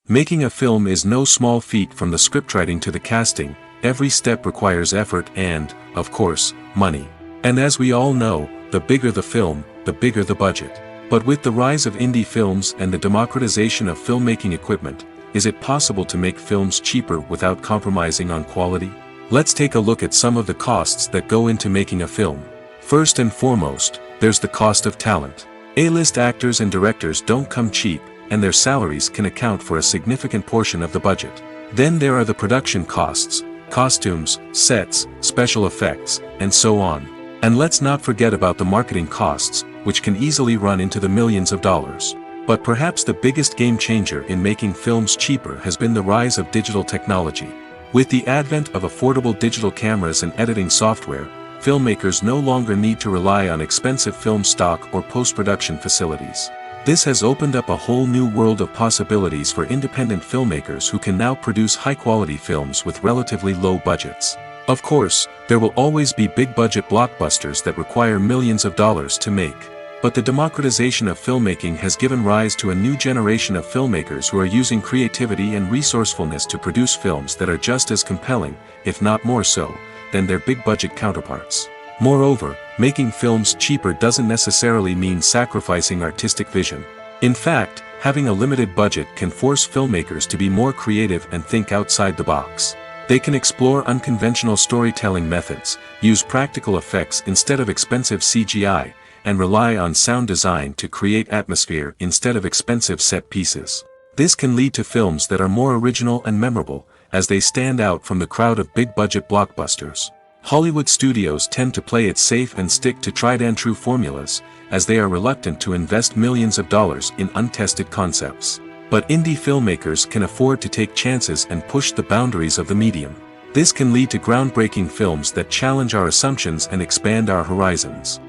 Making a film is no small feat. From the scriptwriting to the casting, every step requires effort and, of course, money. And as we all know, the bigger the film, the bigger the budget. But with the rise of indie films and the democratization of filmmaking equipment, is it possible to make films cheaper without compromising on quality? Let's take a look at some of the costs that go into making a film. First and foremost, there's the cost of talent. A-list actors and directors don't come cheap, and their salaries can account for a significant portion of the budget. Then there are the production costs, costumes, sets, special effects, and so on. And let's not forget about the marketing costs, which can easily run into the millions of dollars. But perhaps the biggest game changer in making films cheaper has been the rise of digital technology. With the advent of affordable digital cameras and editing software, filmmakers no longer need to rely on expensive film stock or post-production facilities. This has opened up a whole new world of possibilities for independent filmmakers who can now produce high-quality films with relatively low budgets. Of course, there will always be big-budget blockbusters that require millions of dollars to make. But the democratization of filmmaking has given rise to a new generation of filmmakers who are using creativity and resourcefulness to produce films that are just as compelling, if not more so, than their big-budget counterparts. Moreover, making films cheaper doesn't necessarily mean sacrificing artistic vision. In fact, having a limited budget can force filmmakers to be more creative and think outside the box. They can explore unconventional storytelling methods, use practical effects instead of expensive CGI, and rely on sound design to create atmosphere instead of expensive set pieces. This can lead to films that are more original and memorable, as they stand out from the crowd of big-budget blockbusters. Hollywood studios tend to play it safe and stick to tried-and-true formulas, as they are reluctant to invest millions of dollars in untested concepts. But indie filmmakers can afford to take chances and push the boundaries of the medium. This can lead to groundbreaking films that challenge our assumptions and expand our horizons.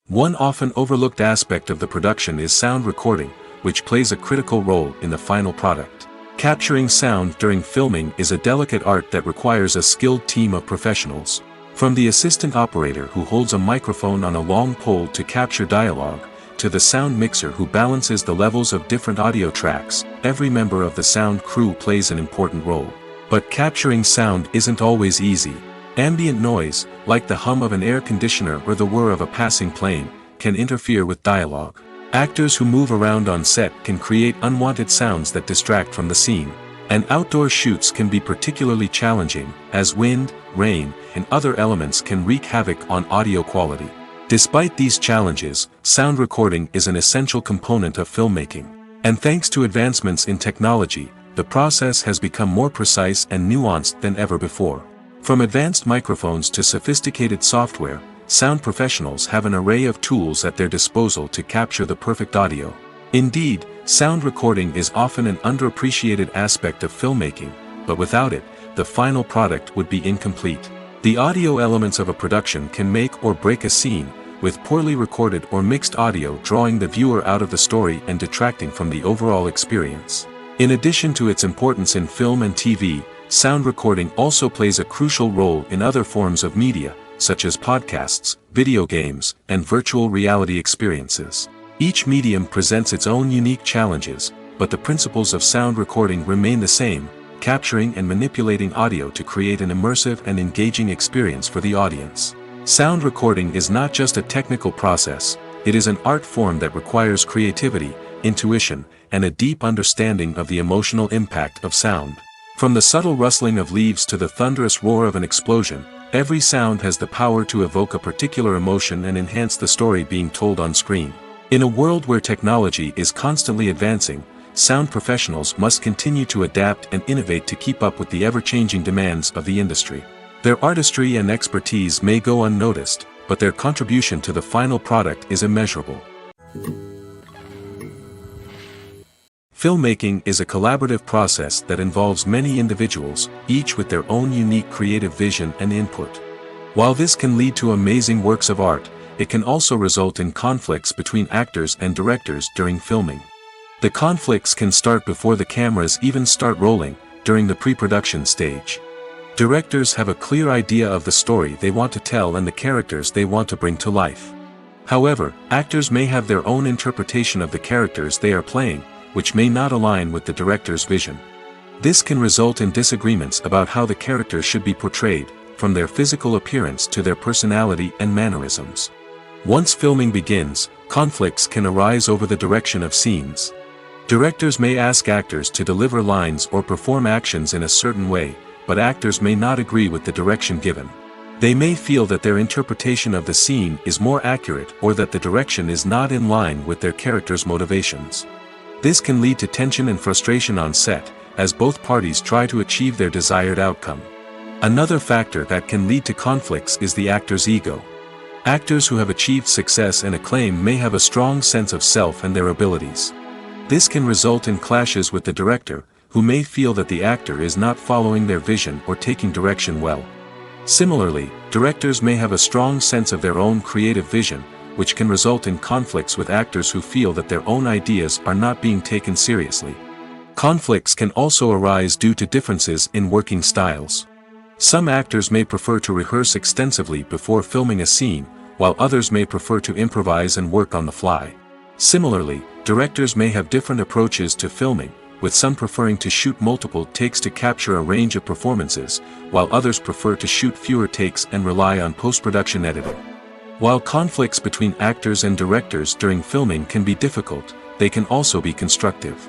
One often overlooked aspect of the production is sound recording, which plays a critical role in the final product. Capturing sound during filming is a delicate art that requires a skilled team of professionals. From the assistant operator who holds a microphone on a long pole to capture dialogue, to the sound mixer who balances the levels of different audio tracks, every member of the sound crew plays an important role. But capturing sound isn't always easy. Ambient noise, like the hum of an air conditioner or the whir of a passing plane, can interfere with dialogue. Actors who move around on set can create unwanted sounds that distract from the scene. And outdoor shoots can be particularly challenging, as wind, rain, and other elements can wreak havoc on audio quality. Despite these challenges, sound recording is an essential component of filmmaking. And thanks to advancements in technology, the process has become more precise and nuanced than ever before. From advanced microphones to sophisticated software, sound professionals have an array of tools at their disposal to capture the perfect audio. Indeed, sound recording is often an underappreciated aspect of filmmaking, but without it, the final product would be incomplete. The audio elements of a production can make or break a scene, with poorly recorded or mixed audio drawing the viewer out of the story and detracting from the overall experience. In addition to its importance in film and TV, sound recording also plays a crucial role in other forms of media, such as podcasts, video games, and virtual reality experiences. Each medium presents its own unique challenges, but the principles of sound recording remain the same, capturing and manipulating audio to create an immersive and engaging experience for the audience. Sound recording is not just a technical process, it is an art form that requires creativity, intuition, and a deep understanding of the emotional impact of sound. From the subtle rustling of leaves to the thunderous roar of an explosion, every sound has the power to evoke a particular emotion and enhance the story being told on screen. In a world where technology is constantly advancing, sound professionals must continue to adapt and innovate to keep up with the ever-changing demands of the industry. Their artistry and expertise may go unnoticed, but their contribution to the final product is immeasurable. Filmmaking is a collaborative process that involves many individuals, each with their own unique creative vision and input. While this can lead to amazing works of art, it can also result in conflicts between actors and directors during filming. The conflicts can start before the cameras even start rolling, during the pre-production stage. Directors have a clear idea of the story they want to tell and the characters they want to bring to life. However, actors may have their own interpretation of the characters they are playing, which may not align with the director's vision. This can result in disagreements about how the characters should be portrayed, from their physical appearance to their personality and mannerisms. Once filming begins, conflicts can arise over the direction of scenes. Directors may ask actors to deliver lines or perform actions in a certain way, but actors may not agree with the direction given. They may feel that their interpretation of the scene is more accurate or that the direction is not in line with their character's motivations. This can lead to tension and frustration on set, as both parties try to achieve their desired outcome. Another factor that can lead to conflicts is the actor's ego. Actors who have achieved success and acclaim may have a strong sense of self and their abilities. This can result in clashes with the director, who may feel that the actor is not following their vision or taking direction well. Similarly, directors may have a strong sense of their own creative vision, which can result in conflicts with actors who feel that their own ideas are not being taken seriously. Conflicts can also arise due to differences in working styles. Some actors may prefer to rehearse extensively before filming a scene, while others may prefer to improvise and work on the fly. Similarly, directors may have different approaches to filming, with some preferring to shoot multiple takes to capture a range of performances, while others prefer to shoot fewer takes and rely on post-production editing. While conflicts between actors and directors during filming can be difficult, they can also be constructive.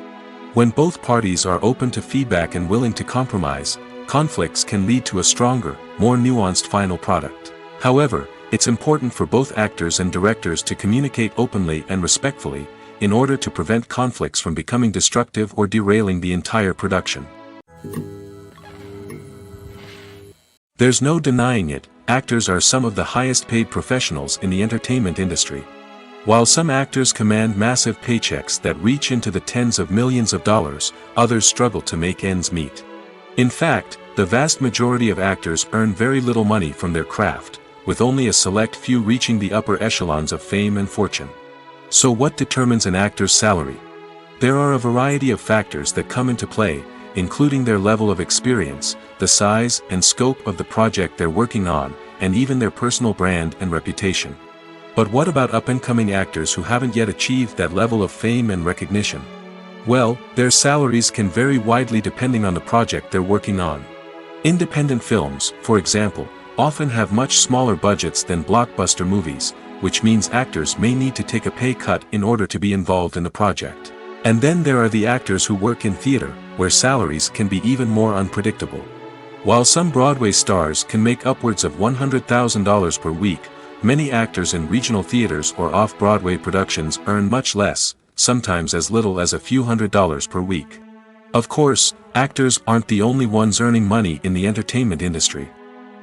When both parties are open to feedback and willing to compromise, conflicts can lead to a stronger, more nuanced final product. However, it's important for both actors and directors to communicate openly and respectfully, in order to prevent conflicts from becoming destructive or derailing the entire production. There's no denying it, actors are some of the highest paid professionals in the entertainment industry. While some actors command massive paychecks that reach into the tens of millions of dollars, others struggle to make ends meet. In fact, the vast majority of actors earn very little money from their craft, with only a select few reaching the upper echelons of fame and fortune. So what determines an actor's salary? There are a variety of factors that come into play, including their level of experience, the size and scope of the project they're working on, and even their personal brand and reputation. But what about up-and-coming actors who haven't yet achieved that level of fame and recognition? Well, their salaries can vary widely depending on the project they're working on. Independent films, for example, often have much smaller budgets than blockbuster movies, which means actors may need to take a pay cut in order to be involved in the project. And then there are the actors who work in theater, where salaries can be even more unpredictable. While some Broadway stars can make upwards of $100,000 per week, many actors in regional theaters or off-Broadway productions earn much less, sometimes as little as a few $100s per week. Of course, actors aren't the only ones earning money in the entertainment industry.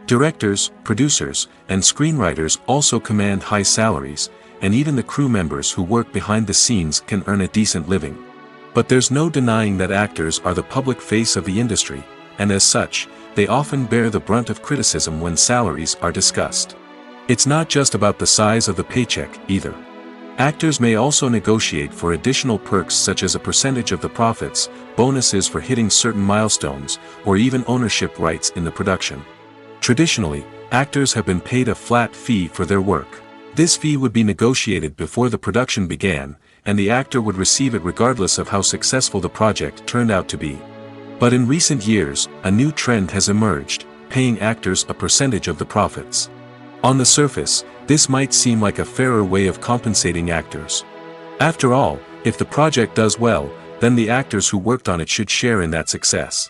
Directors, producers, and screenwriters also command high salaries, and even the crew members who work behind the scenes can earn a decent living. But there's no denying that actors are the public face of the industry, and as such, they often bear the brunt of criticism when salaries are discussed. It's not just about the size of the paycheck, either. Actors may also negotiate for additional perks such as a percentage of the profits, bonuses for hitting certain milestones, or even ownership rights in the production. Traditionally, actors have been paid a flat fee for their work. This fee would be negotiated before the production began, and the actor would receive it regardless of how successful the project turned out to be. But in recent years, a new trend has emerged, paying actors a percentage of the profits. On the surface, this might seem like a fairer way of compensating actors. After all, if the project does well, then the actors who worked on it should share in that success.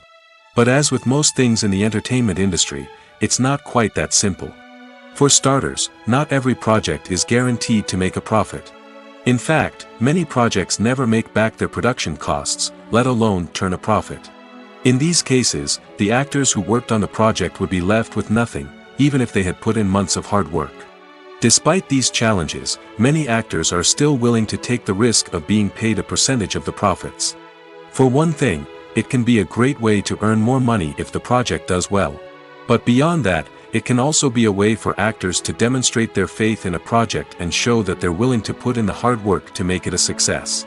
But as with most things in the entertainment industry, it's not quite that simple. For starters, not every project is guaranteed to make a profit. In fact, many projects never make back their production costs, let alone turn a profit. In these cases, the actors who worked on the project would be left with nothing, even if they had put in months of hard work. Despite these challenges, many actors are still willing to take the risk of being paid a percentage of the profits. For one thing, it can be a great way to earn more money if the project does well. But beyond that, it can also be a way for actors to demonstrate their faith in a project and show that they're willing to put in the hard work to make it a success.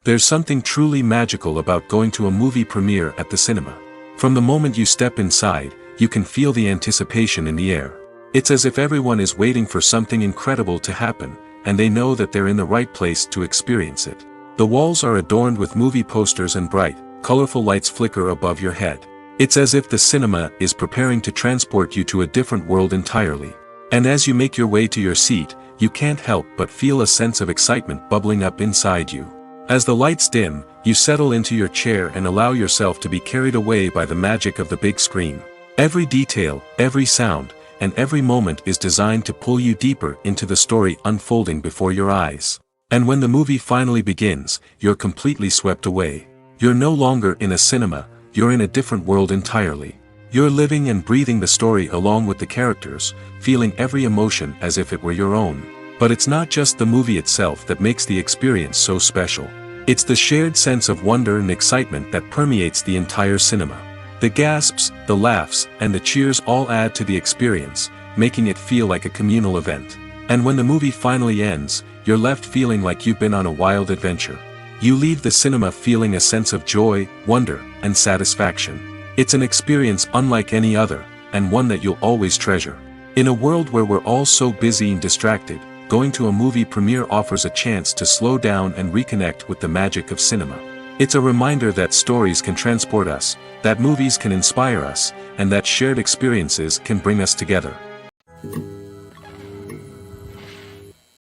There's something truly magical about going to a movie premiere at the cinema. From the moment you step inside, you can feel the anticipation in the air. It's as if everyone is waiting for something incredible to happen, and they know that they're in the right place to experience it. The walls are adorned with movie posters and bright, colorful lights flicker above your head. It's as if the cinema is preparing to transport you to a different world entirely. And as you make your way to your seat, you can't help but feel a sense of excitement bubbling up inside you. As the lights dim, you settle into your chair and allow yourself to be carried away by the magic of the big screen. Every detail, every sound, and every moment is designed to pull you deeper into the story unfolding before your eyes. And when the movie finally begins, you're completely swept away. You're no longer in a cinema, you're in a different world entirely. You're living and breathing the story along with the characters, feeling every emotion as if it were your own. But it's not just the movie itself that makes the experience so special. It's the shared sense of wonder and excitement that permeates the entire cinema. The gasps, the laughs, and the cheers all add to the experience, making it feel like a communal event. And when the movie finally ends, you're left feeling like you've been on a wild adventure. You leave the cinema feeling a sense of joy, wonder, and satisfaction. It's an experience unlike any other, and one that you'll always treasure. In a world where we're all so busy and distracted, going to a movie premiere offers a chance to slow down and reconnect with the magic of cinema. It's a reminder that stories can transport us, that movies can inspire us, and that shared experiences can bring us together.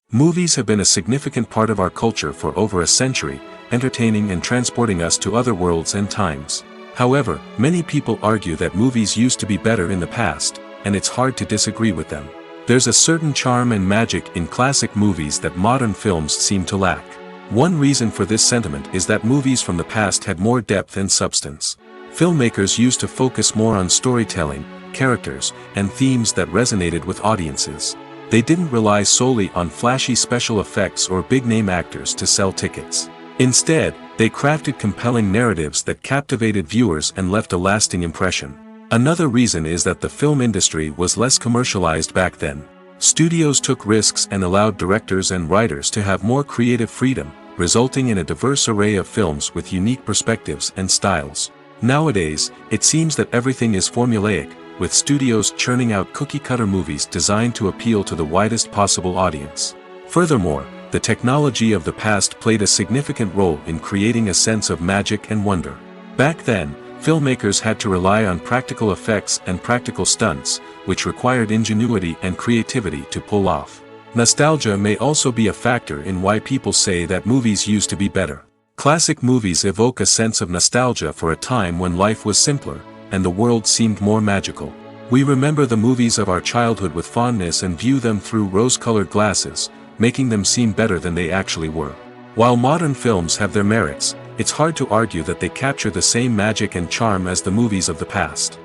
Movies have been a significant part of our culture for over a century, entertaining and transporting us to other worlds and times. However, many people argue that movies used to be better in the past, and it's hard to disagree with them. There's a certain charm and magic in classic movies that modern films seem to lack. One reason for this sentiment is that movies from the past had more depth and substance. Filmmakers used to focus more on storytelling, characters, and themes that resonated with audiences. They didn't rely solely on flashy special effects or big-name actors to sell tickets. Instead, they crafted compelling narratives that captivated viewers and left a lasting impression. Another reason is that the film industry was less commercialized back then. Studios took risks and allowed directors and writers to have more creative freedom, resulting in a diverse array of films with unique perspectives and styles. Nowadays, it seems that everything is formulaic, with studios churning out cookie-cutter movies designed to appeal to the widest possible audience. Furthermore, the technology of the past played a significant role in creating a sense of magic and wonder. Back then, filmmakers had to rely on practical effects and practical stunts, which required ingenuity and creativity to pull off. Nostalgia may also be a factor in why people say that movies used to be better. Classic movies evoke a sense of nostalgia for a time when life was simpler, and the world seemed more magical. We remember the movies of our childhood with fondness and view them through rose-colored glasses, making them seem better than they actually were. While modern films have their merits, it's hard to argue that they capture the same magic and charm as the movies of the past.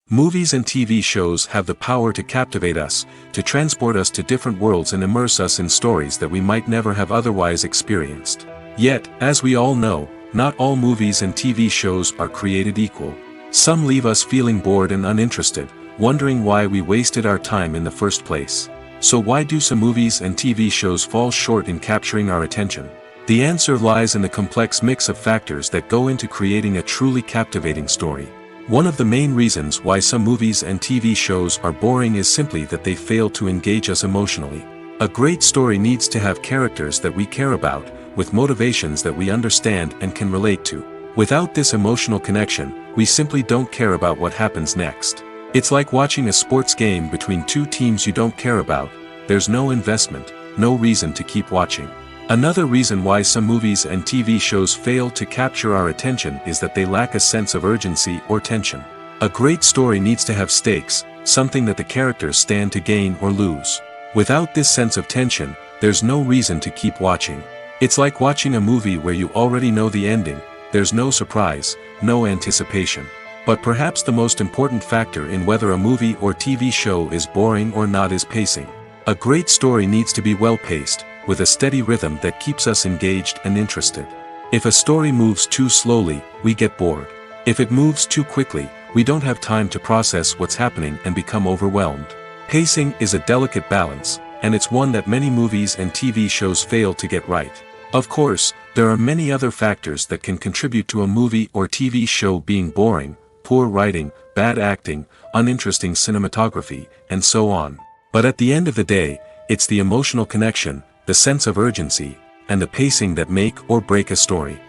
Movies and TV shows have the power to captivate us, to transport us to different worlds and immerse us in stories that we might never have otherwise experienced. Yet, as we all know, not all movies and TV shows are created equal. Some leave us feeling bored and uninterested, wondering why we wasted our time in the first place. So why do some movies and TV shows fall short in capturing our attention? The answer lies in the complex mix of factors that go into creating a truly captivating story. One of the main reasons why some movies and TV shows are boring is simply that they fail to engage us emotionally. A great story needs to have characters that we care about, with motivations that we understand and can relate to. Without this emotional connection, we simply don't care about what happens next. It's like watching a sports game between two teams you don't care about. There's no investment, no reason to keep watching. Another reason why some movies and TV shows fail to capture our attention is that they lack a sense of urgency or tension. A great story needs to have stakes, something that the characters stand to gain or lose. Without this sense of tension, there's no reason to keep watching. It's like watching a movie where you already know the ending. There's no surprise, no anticipation. But perhaps the most important factor in whether a movie or TV show is boring or not is pacing. A great story needs to be well-paced, with a steady rhythm that keeps us engaged and interested. If a story moves too slowly, we get bored. If it moves too quickly, we don't have time to process what's happening and become overwhelmed. Pacing is a delicate balance, and it's one that many movies and TV shows fail to get right. Of course, there are many other factors that can contribute to a movie or TV show being boring: poor writing, bad acting, uninteresting cinematography, and so on. But at the end of the day, it's the emotional connection, the sense of urgency, and the pacing that make or break a story.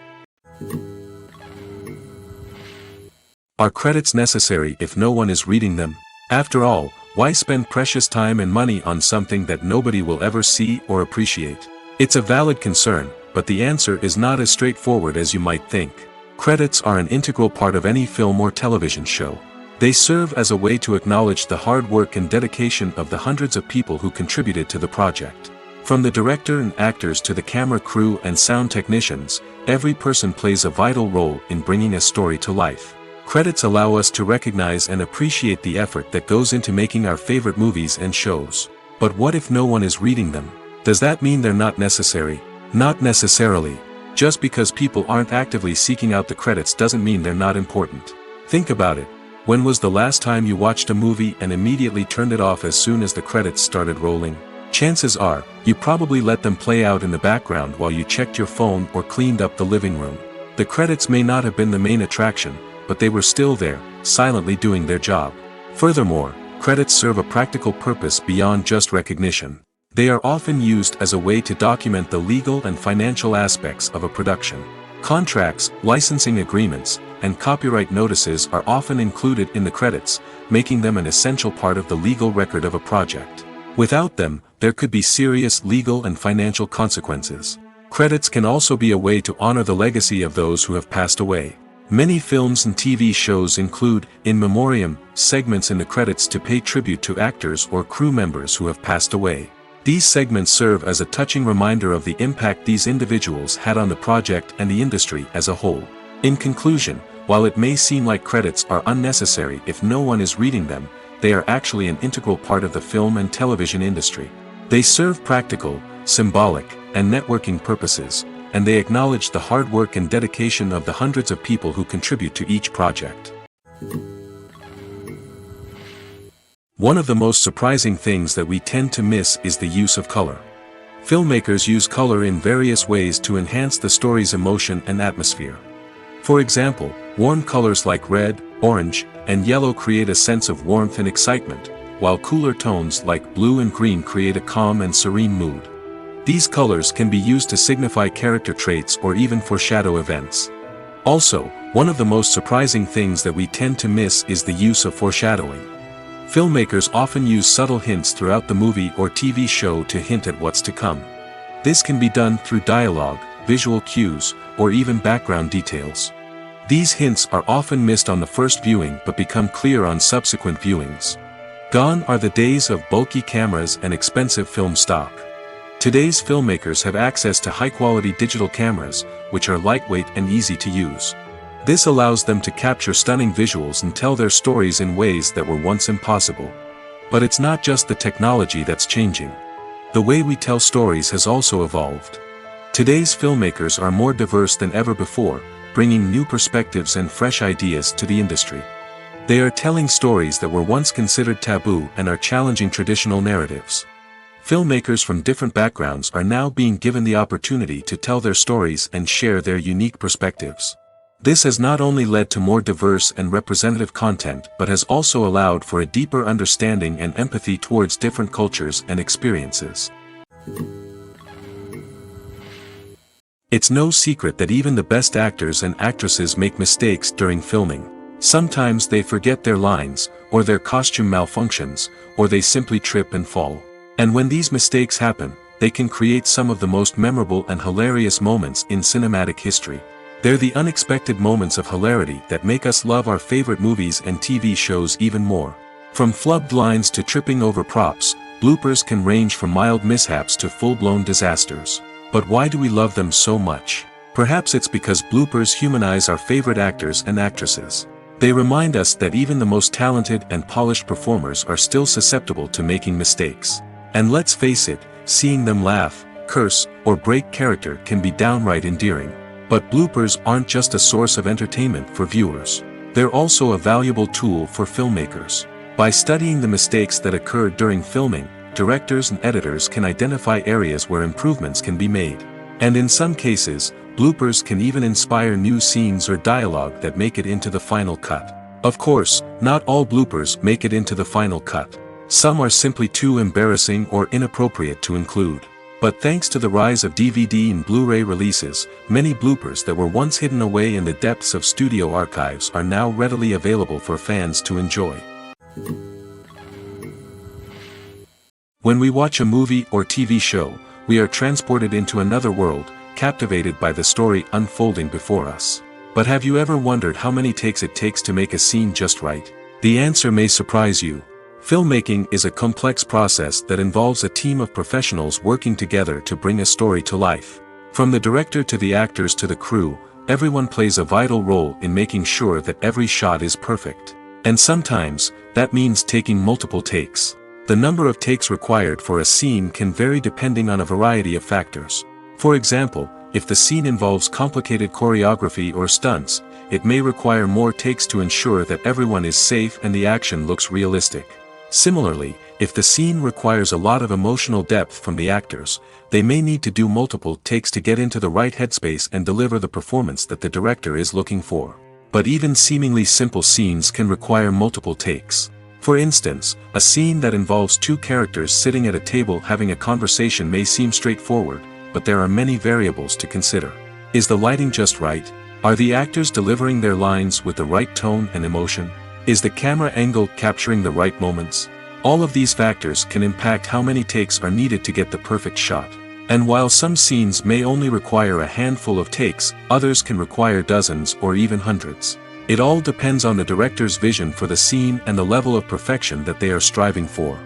Are credits necessary if no one is reading them? After all, why spend precious time and money on something that nobody will ever see or appreciate? It's a valid concern, but the answer is not as straightforward as you might think. Credits are an integral part of any film or television show. They serve as a way to acknowledge the hard work and dedication of the hundreds of people who contributed to the project. From the director and actors to the camera crew and sound technicians, every person plays a vital role in bringing a story to life. Credits allow us to recognize and appreciate the effort that goes into making our favorite movies and shows. But what if no one is reading them? Does that mean they're not necessary? Not necessarily. Just because people aren't actively seeking out the credits doesn't mean they're not important. Think about it. When was the last time you watched a movie and immediately turned it off as soon as the credits started rolling? Chances are, you probably let them play out in the background while you checked your phone or cleaned up the living room. The credits may not have been the main attraction, but they were still there, silently doing their job. Furthermore, credits serve a practical purpose beyond just recognition. They are often used as a way to document the legal and financial aspects of a production. Contracts, licensing agreements, and copyright notices are often included in the credits, making them an essential part of the legal record of a project. Without them, there could be serious legal and financial consequences. Credits can also be a way to honor the legacy of those who have passed away. Many films and TV shows include, in memoriam, segments in the credits to pay tribute to actors or crew members who have passed away. These segments serve as a touching reminder of the impact these individuals had on the project and the industry as a whole. In conclusion, while it may seem like credits are unnecessary if no one is reading them, they are actually an integral part of the film and television industry. They serve practical, symbolic, and networking purposes, and they acknowledge the hard work and dedication of the hundreds of people who contribute to each project. One of the most surprising things that we tend to miss is the use of color. Filmmakers use color in various ways to enhance the story's emotion and atmosphere. For example, warm colors like red, orange, and yellow create a sense of warmth and excitement, while cooler tones like blue and green create a calm and serene mood. These colors can be used to signify character traits or even foreshadow events. Also, one of the most surprising things that we tend to miss is the use of foreshadowing. Filmmakers often use subtle hints throughout the movie or TV show to hint at what's to come. This can be done through dialogue, visual cues, or even background details. These hints are often missed on the first viewing but become clear on subsequent viewings. Gone are the days of bulky cameras and expensive film stock. Today's filmmakers have access to high-quality digital cameras, which are lightweight and easy to use. This allows them to capture stunning visuals and tell their stories in ways that were once impossible. But it's not just the technology that's changing. The way we tell stories has also evolved. Today's filmmakers are more diverse than ever before, bringing new perspectives and fresh ideas to the industry. They are telling stories that were once considered taboo and are challenging traditional narratives. Filmmakers from different backgrounds are now being given the opportunity to tell their stories and share their unique perspectives. This has not only led to more diverse and representative content but has also allowed for a deeper understanding and empathy towards different cultures and experiences. It's no secret that even the best actors and actresses make mistakes during filming. Sometimes they forget their lines, or their costume malfunctions, or they simply trip and fall. And when these mistakes happen, they can create some of the most memorable and hilarious moments in cinematic history. They're the unexpected moments of hilarity that make us love our favorite movies and TV shows even more. From flubbed lines to tripping over props, bloopers can range from mild mishaps to full-blown disasters. But why do we love them so much? Perhaps it's because bloopers humanize our favorite actors and actresses. They remind us that even the most talented and polished performers are still susceptible to making mistakes. And let's face it, seeing them laugh, curse, or break character can be downright endearing. But bloopers aren't just a source of entertainment for viewers. They're also a valuable tool for filmmakers. By studying the mistakes that occurred during filming, directors and editors can identify areas where improvements can be made. And in some cases, bloopers can even inspire new scenes or dialogue that make it into the final cut. Of course, not all bloopers make it into the final cut. Some are simply too embarrassing or inappropriate to include. But thanks to the rise of DVD and Blu-ray releases, many bloopers that were once hidden away in the depths of studio archives are now readily available for fans to enjoy. When we watch a movie or TV show, we are transported into another world, captivated by the story unfolding before us. But have you ever wondered how many takes it takes to make a scene just right? The answer may surprise you. Filmmaking is a complex process that involves a team of professionals working together to bring a story to life. From the director to the actors to the crew, everyone plays a vital role in making sure that every shot is perfect. And sometimes, that means taking multiple takes. The number of takes required for a scene can vary depending on a variety of factors. For example, if the scene involves complicated choreography or stunts, it may require more takes to ensure that everyone is safe and the action looks realistic. Similarly, if the scene requires a lot of emotional depth from the actors, they may need to do multiple takes to get into the right headspace and deliver the performance that the director is looking for. But even seemingly simple scenes can require multiple takes. For instance, a scene that involves two characters sitting at a table having a conversation may seem straightforward, but there are many variables to consider. Is the lighting just right? Are the actors delivering their lines with the right tone and emotion? Is the camera angle capturing the right moments? All of these factors can impact how many takes are needed to get the perfect shot. And while some scenes may only require a handful of takes, others can require dozens or even hundreds. It all depends on the director's vision for the scene and the level of perfection that they are striving for.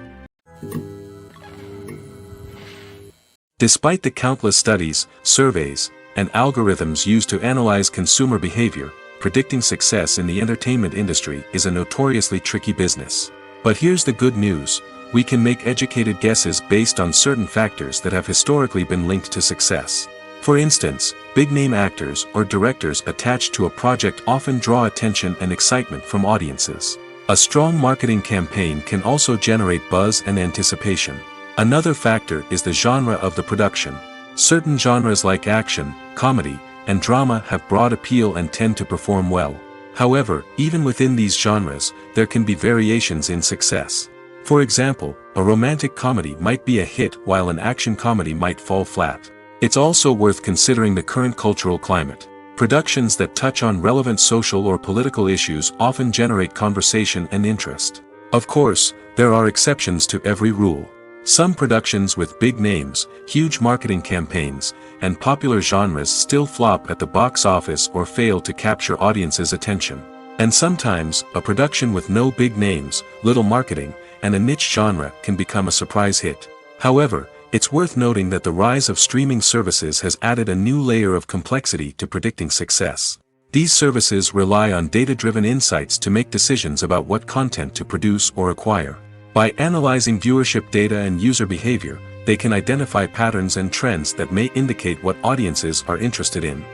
Despite the countless studies, surveys, and algorithms used to analyze consumer behavior, predicting success in the entertainment industry is a notoriously tricky business. But here's the good news: we can make educated guesses based on certain factors that have historically been linked to success. For instance, big-name actors or directors attached to a project often draw attention and excitement from audiences. A strong marketing campaign can also generate buzz and anticipation. Another factor is the genre of the production. Certain genres like action, comedy, and drama have broad appeal and tend to perform well. However, even within these genres, there can be variations in success. For example, a romantic comedy might be a hit while an action comedy might fall flat. It's also worth considering the current cultural climate. Productions that touch on relevant social or political issues often generate conversation and interest. Of course, there are exceptions to every rule. Some productions with big names, huge marketing campaigns, and popular genres still flop at the box office or fail to capture audiences' attention. And sometimes, a production with no big names, little marketing, and a niche genre can become a surprise hit. However, it's worth noting that the rise of streaming services has added a new layer of complexity to predicting success. These services rely on data-driven insights to make decisions about what content to produce or acquire. By analyzing viewership data and user behavior, they can identify patterns and trends that may indicate what audiences are interested in.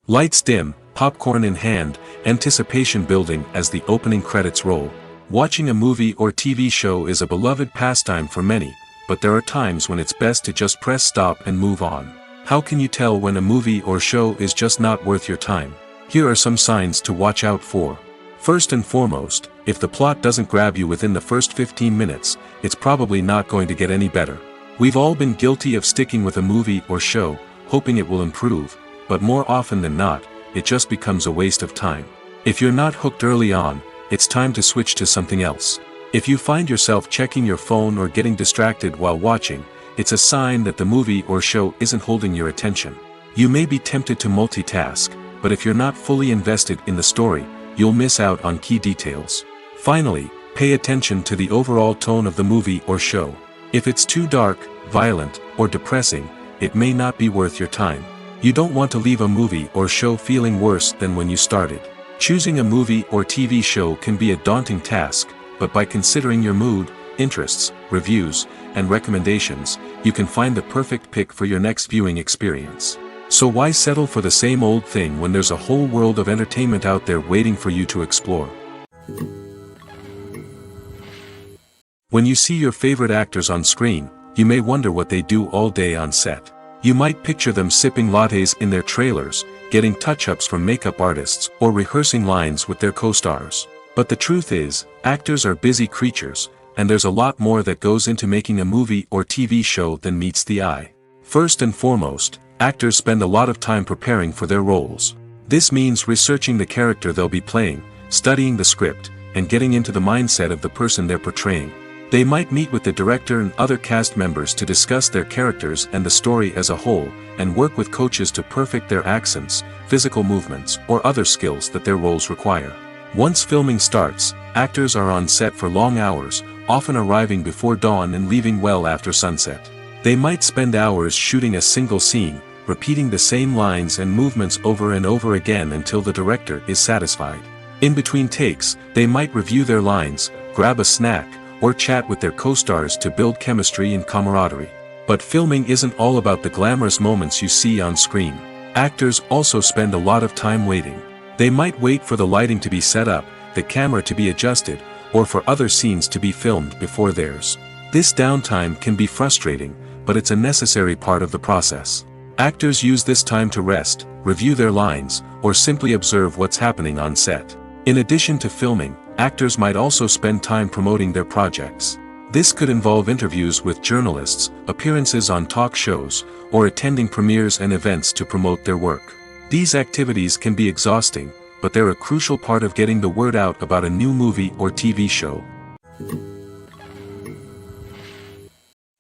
Lights dim, popcorn in hand, anticipation building as the opening credits roll. Watching a movie or TV show is a beloved pastime for many, but there are times when it's best to just press stop and move on. How can you tell when a movie or show is just not worth your time? Here are some signs to watch out for. First and foremost, if the plot doesn't grab you within the first 15 minutes, it's probably not going to get any better. We've all been guilty of sticking with a movie or show, hoping it will improve, but more often than not, it just becomes a waste of time. If you're not hooked early on, it's time to switch to something else. If you find yourself checking your phone or getting distracted while watching, it's a sign that the movie or show isn't holding your attention. You may be tempted to multitask, but if you're not fully invested in the story, you'll miss out on key details. Finally, pay attention to the overall tone of the movie or show. If it's too dark, violent, or depressing, it may not be worth your time. You don't want to leave a movie or show feeling worse than when you started. Choosing a movie or TV show can be a daunting task, but by considering your mood, interests, reviews, and recommendations, you can find the perfect pick for your next viewing experience. So why settle for the same old thing when there's a whole world of entertainment out there waiting for you to explore? When you see your favorite actors on screen, you may wonder what they do all day on set. You might picture them sipping lattes in their trailers, getting touch-ups from makeup artists, or rehearsing lines with their co-stars. But the truth is, actors are busy creatures, and there's a lot more that goes into making a movie or TV show than meets the eye. First and foremost, actors spend a lot of time preparing for their roles. This means researching the character they'll be playing, studying the script, and getting into the mindset of the person they're portraying. They might meet with the director and other cast members to discuss their characters and the story as a whole, and work with coaches to perfect their accents, physical movements, or other skills that their roles require. Once filming starts, actors are on set for long hours, often arriving before dawn and leaving well after sunset. They might spend hours shooting a single scene, repeating the same lines and movements over and over again until the director is satisfied. In between takes, they might review their lines, grab a snack, or chat with their co-stars to build chemistry and camaraderie. But filming isn't all about the glamorous moments you see on screen. Actors also spend a lot of time waiting. They might wait for the lighting to be set up, the camera to be adjusted, or for other scenes to be filmed before theirs. This downtime can be frustrating, but it's a necessary part of the process. Actors use this time to rest, review their lines, or simply observe what's happening on set. In addition to filming, actors might also spend time promoting their projects. This could involve interviews with journalists, appearances on talk shows, or attending premieres and events to promote their work. These activities can be exhausting, but they're a crucial part of getting the word out about a new movie or TV show.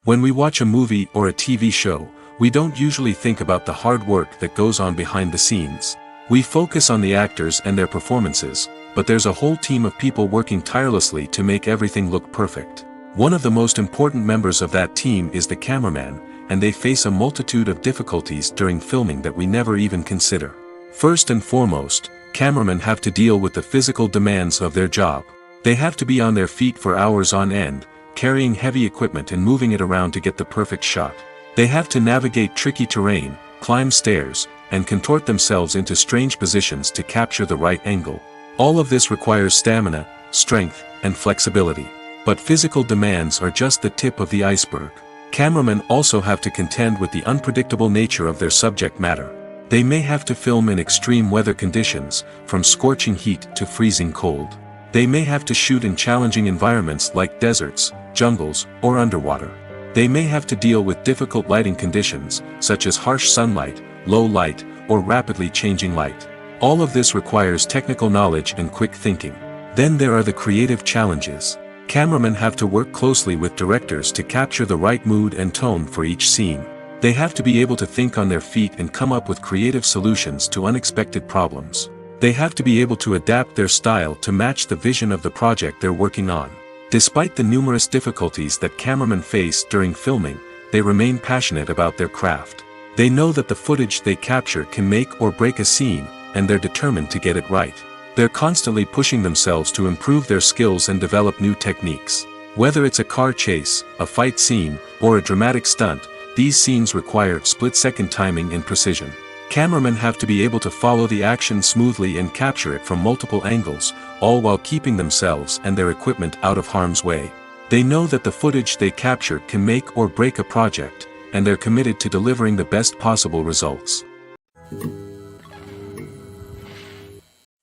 When we watch a movie or a TV show, we don't usually think about the hard work that goes on behind the scenes. We focus on the actors and their performances, but there's a whole team of people working tirelessly to make everything look perfect. One of the most important members of that team is the cameraman, and they face a multitude of difficulties during filming that we never even consider. First and foremost, cameramen have to deal with the physical demands of their job. They have to be on their feet for hours on end, carrying heavy equipment and moving it around to get the perfect shot. They have to navigate tricky terrain, climb stairs, and contort themselves into strange positions to capture the right angle. All of this requires stamina, strength, and flexibility. But physical demands are just the tip of the iceberg. Cameramen also have to contend with the unpredictable nature of their subject matter. They may have to film in extreme weather conditions, from scorching heat to freezing cold. They may have to shoot in challenging environments like deserts, jungles, or underwater. They may have to deal with difficult lighting conditions, such as harsh sunlight, low light, or rapidly changing light. All of this requires technical knowledge and quick thinking. Then there are the creative challenges. Cameramen have to work closely with directors to capture the right mood and tone for each scene. They have to be able to think on their feet and come up with creative solutions to unexpected problems. They have to be able to adapt their style to match the vision of the project they're working on. Despite the numerous difficulties that cameramen face during filming, they remain passionate about their craft. They know that the footage they capture can make or break a scene, and they're determined to get it right. They're constantly pushing themselves to improve their skills and develop new techniques. Whether it's a car chase, a fight scene, or a dramatic stunt, these scenes require split-second timing and precision. Cameramen have to be able to follow the action smoothly and capture it from multiple angles, all while keeping themselves and their equipment out of harm's way. They know that the footage they capture can make or break a project, and they're committed to delivering the best possible results.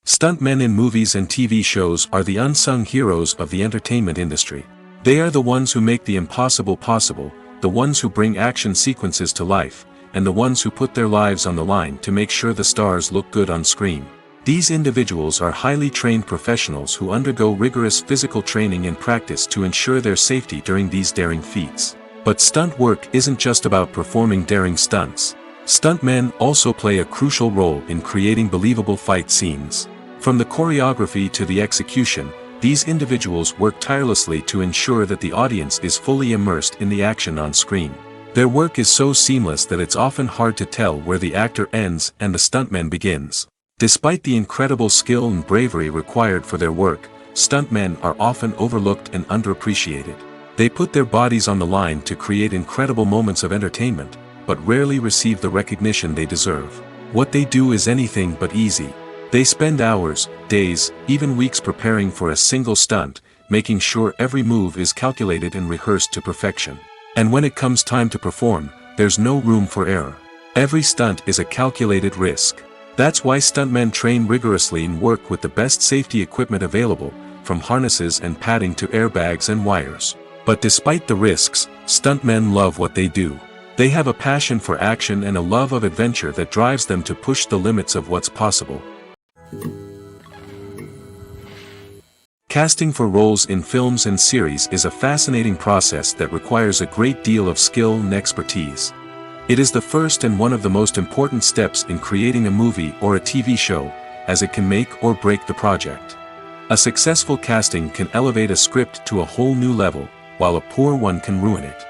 Stuntmen in movies and TV shows are the unsung heroes of the entertainment industry. They are the ones who make the impossible possible, the ones who bring action sequences to life, and the ones who put their lives on the line to make sure the stars look good on screen. These individuals are highly trained professionals who undergo rigorous physical training and practice to ensure their safety during these daring feats. But stunt work isn't just about performing daring stunts. Stuntmen also play a crucial role in creating believable fight scenes. From the choreography to the execution, these individuals work tirelessly to ensure that the audience is fully immersed in the action on screen. Their work is so seamless that it's often hard to tell where the actor ends and the stuntman begins. Despite the incredible skill and bravery required for their work, stuntmen are often overlooked and underappreciated. They put their bodies on the line to create incredible moments of entertainment, but rarely receive the recognition they deserve. What they do is anything but easy. They spend hours, days, even weeks preparing for a single stunt, making sure every move is calculated and rehearsed to perfection. And when it comes time to perform, there's no room for error. Every stunt is a calculated risk. That's why stuntmen train rigorously and work with the best safety equipment available, from harnesses and padding to airbags and wires. But despite the risks, stuntmen love what they do. They have a passion for action and a love of adventure that drives them to push the limits of what's possible. Casting for roles in films and series is a fascinating process that requires a great deal of skill and expertise. It is the first and one of the most important steps in creating a movie or a TV show, as it can make or break the project. A successful casting can elevate a script to a whole new level, while a poor one can ruin it.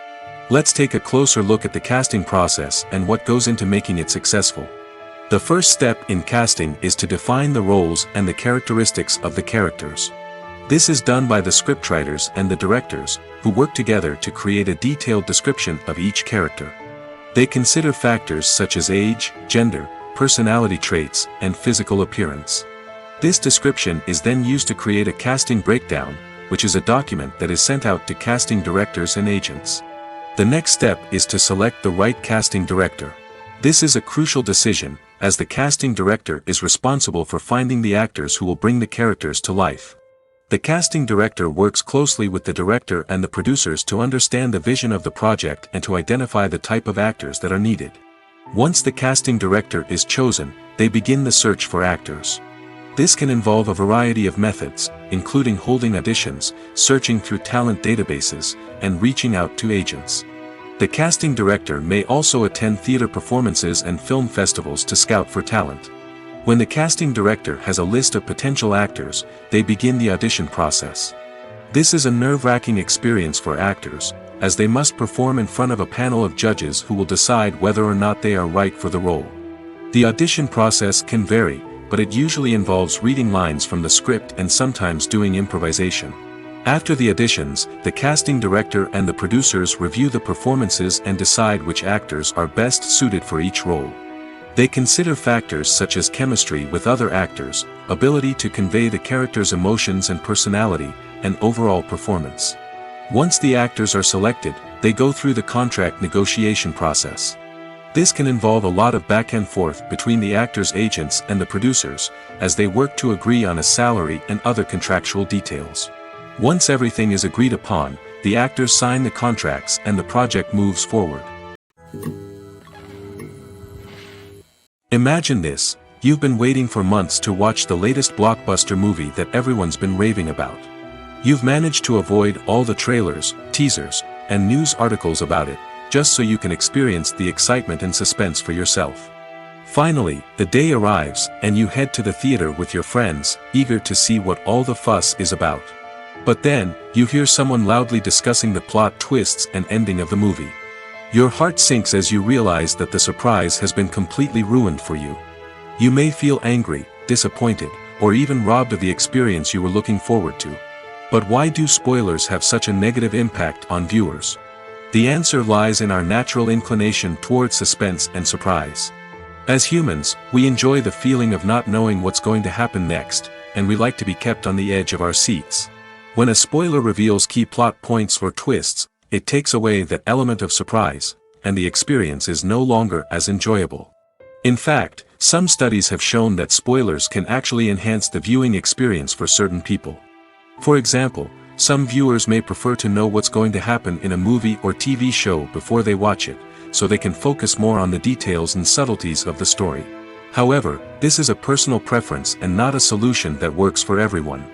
Let's take a closer look at the casting process and what goes into making it successful. The first step in casting is to define the roles and the characteristics of the characters. This is done by the scriptwriters and the directors, who work together to create a detailed description of each character. They consider factors such as age, gender, personality traits, and physical appearance. This description is then used to create a casting breakdown, which is a document that is sent out to casting directors and agents. The next step is to select the right casting director. This is a crucial decision, as the casting director is responsible for finding the actors who will bring the characters to life. The casting director works closely with the director and the producers to understand the vision of the project and to identify the type of actors that are needed. Once the casting director is chosen, they begin the search for actors. This can involve a variety of methods, including holding auditions, searching through talent databases, and reaching out to agents. The casting director may also attend theater performances and film festivals to scout for talent. When the casting director has a list of potential actors, they begin the audition process. This is a nerve-wracking experience for actors, as they must perform in front of a panel of judges who will decide whether or not they are right for the role. The audition process can vary, but it usually involves reading lines from the script and sometimes doing improvisation. After the auditions, the casting director and the producers review the performances and decide which actors are best suited for each role. They consider factors such as chemistry with other actors, ability to convey the character's emotions and personality, and overall performance. Once the actors are selected, they go through the contract negotiation process. This can involve a lot of back and forth between the actors' agents and the producers, as they work to agree on a salary and other contractual details. Once everything is agreed upon, the actors sign the contracts and the project moves forward. Imagine this: you've been waiting for months to watch the latest blockbuster movie that everyone's been raving about. You've managed to avoid all the trailers, teasers, and news articles about it, just so you can experience the excitement and suspense for yourself. Finally, the day arrives, and you head to the theater with your friends, eager to see what all the fuss is about. But then, you hear someone loudly discussing the plot twists and ending of the movie. Your heart sinks as you realize that the surprise has been completely ruined for you. You may feel angry, disappointed, or even robbed of the experience you were looking forward to. But why do spoilers have such a negative impact on viewers? The answer lies in our natural inclination toward suspense and surprise. As humans, we enjoy the feeling of not knowing what's going to happen next, and we like to be kept on the edge of our seats. When a spoiler reveals key plot points or twists, it takes away that element of surprise, and the experience is no longer as enjoyable. In fact, some studies have shown that spoilers can actually enhance the viewing experience for certain people. For example, some viewers may prefer to know what's going to happen in a movie or TV show before they watch it, so they can focus more on the details and subtleties of the story. However, this is a personal preference and not a solution that works for everyone.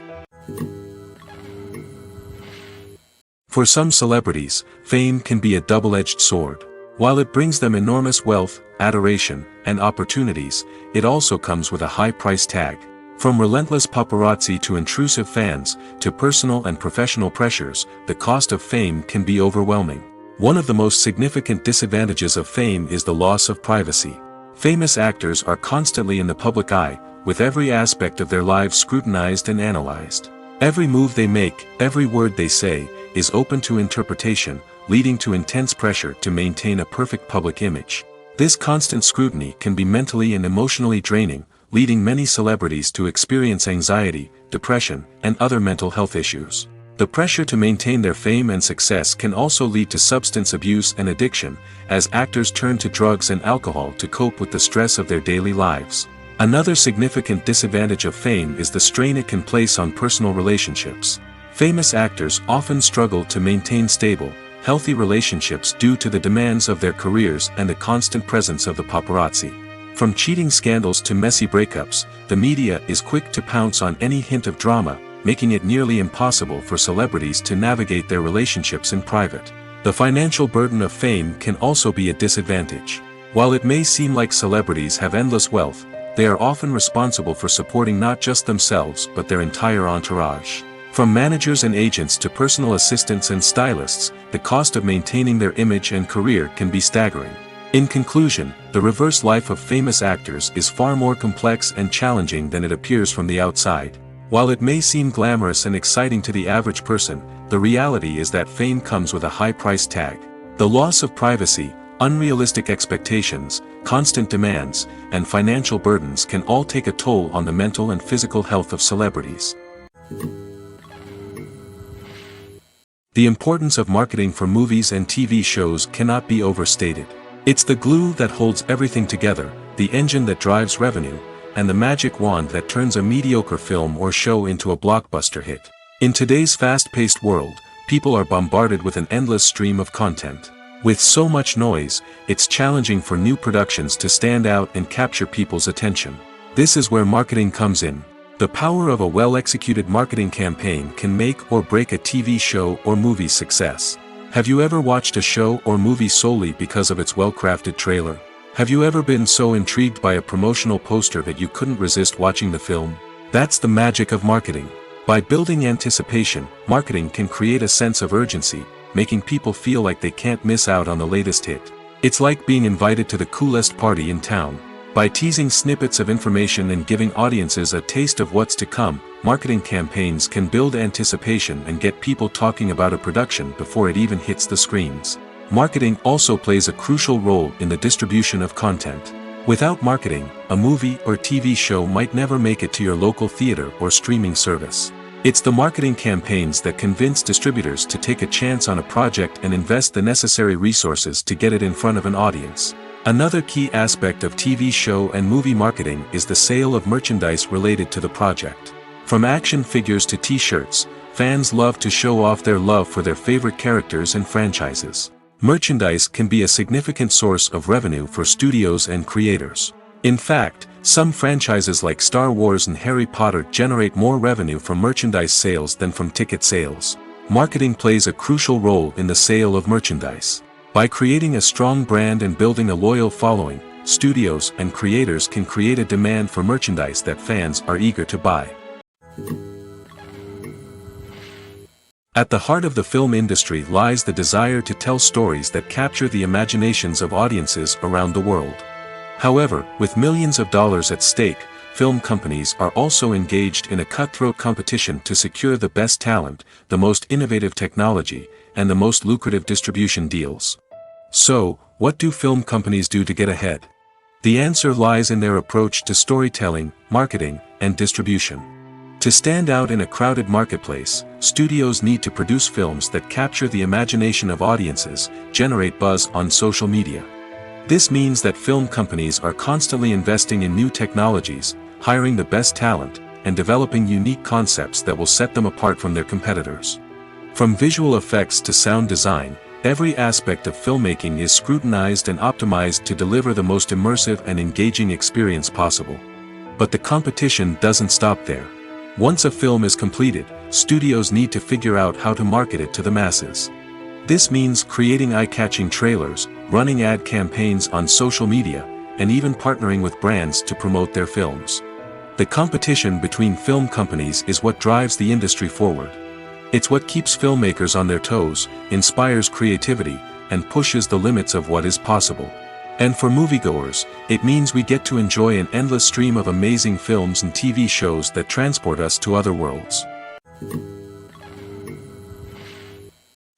For some celebrities, fame can be a double-edged sword. While it brings them enormous wealth, adoration, and opportunities, it also comes with a high price tag. From relentless paparazzi to intrusive fans, to personal and professional pressures, the cost of fame can be overwhelming. One of the most significant disadvantages of fame is the loss of privacy. Famous actors are constantly in the public eye, with every aspect of their lives scrutinized and analyzed. Every move they make, every word they say, is open to interpretation, leading to intense pressure to maintain a perfect public image. This constant scrutiny can be mentally and emotionally draining, leading many celebrities to experience anxiety, depression, and other mental health issues. The pressure to maintain their fame and success can also lead to substance abuse and addiction, as actors turn to drugs and alcohol to cope with the stress of their daily lives. Another significant disadvantage of fame is the strain it can place on personal relationships. Famous actors often struggle to maintain stable, healthy relationships due to the demands of their careers and the constant presence of the paparazzi. From cheating scandals to messy breakups, the media is quick to pounce on any hint of drama, making it nearly impossible for celebrities to navigate their relationships in private. The financial burden of fame can also be a disadvantage. While it may seem like celebrities have endless wealth, they are often responsible for supporting not just themselves but their entire entourage. From managers and agents to personal assistants and stylists, the cost of maintaining their image and career can be staggering. In conclusion, the reverse life of famous actors is far more complex and challenging than it appears from the outside. While it may seem glamorous and exciting to the average person, the reality is that fame comes with a high price tag. The loss of privacy, unrealistic expectations, constant demands, and financial burdens can all take a toll on the mental and physical health of celebrities. The importance of marketing for movies and TV shows cannot be overstated. It's the glue that holds everything together, the engine that drives revenue, and the magic wand that turns a mediocre film or show into a blockbuster hit. In today's fast-paced world, people are bombarded with an endless stream of content. With so much noise, it's challenging for new productions to stand out and capture people's attention. This is where marketing comes in. The power of a well-executed marketing campaign can make or break a TV show or movie's success. Have you ever watched a show or movie solely because of its well-crafted trailer? Have you ever been so intrigued by a promotional poster that you couldn't resist watching the film? That's the magic of marketing. By building anticipation, marketing can create a sense of urgency, making people feel like they can't miss out on the latest hit. It's like being invited to the coolest party in town. By teasing snippets of information and giving audiences a taste of what's to come, marketing campaigns can build anticipation and get people talking about a production before it even hits the screens. Marketing also plays a crucial role in the distribution of content. Without marketing, a movie or TV show might never make it to your local theater or streaming service. It's the marketing campaigns that convince distributors to take a chance on a project and invest the necessary resources to get it in front of an audience. Another key aspect of TV show and movie marketing is the sale of merchandise related to the project. From action figures to t-shirts, fans love to show off their love for their favorite characters and franchises. Merchandise can be a significant source of revenue for studios and creators. In fact, some franchises like Star Wars and Harry Potter generate more revenue from merchandise sales than from ticket sales. Marketing plays a crucial role in the sale of merchandise. By creating a strong brand and building a loyal following, studios and creators can create a demand for merchandise that fans are eager to buy. At the heart of the film industry lies the desire to tell stories that capture the imaginations of audiences around the world. However, with millions of dollars at stake, film companies are also engaged in a cutthroat competition to secure the best talent, the most innovative technology, and the most lucrative distribution deals. So, what do film companies do to get ahead? The answer lies in their approach to storytelling, marketing, and distribution. To stand out in a crowded marketplace, studios need to produce films that capture the imagination of audiences, generate buzz on social media. This means that film companies are constantly investing in new technologies, hiring the best talent, and developing unique concepts that will set them apart from their competitors. From visual effects to sound design, every aspect of filmmaking is scrutinized and optimized to deliver the most immersive and engaging experience possible. But the competition doesn't stop there. Once a film is completed, studios need to figure out how to market it to the masses. This means creating eye-catching trailers, running ad campaigns on social media, and even partnering with brands to promote their films. The competition between film companies is what drives the industry forward. It's what keeps filmmakers on their toes, inspires creativity, and pushes the limits of what is possible. And for moviegoers, it means we get to enjoy an endless stream of amazing films and TV shows that transport us to other worlds.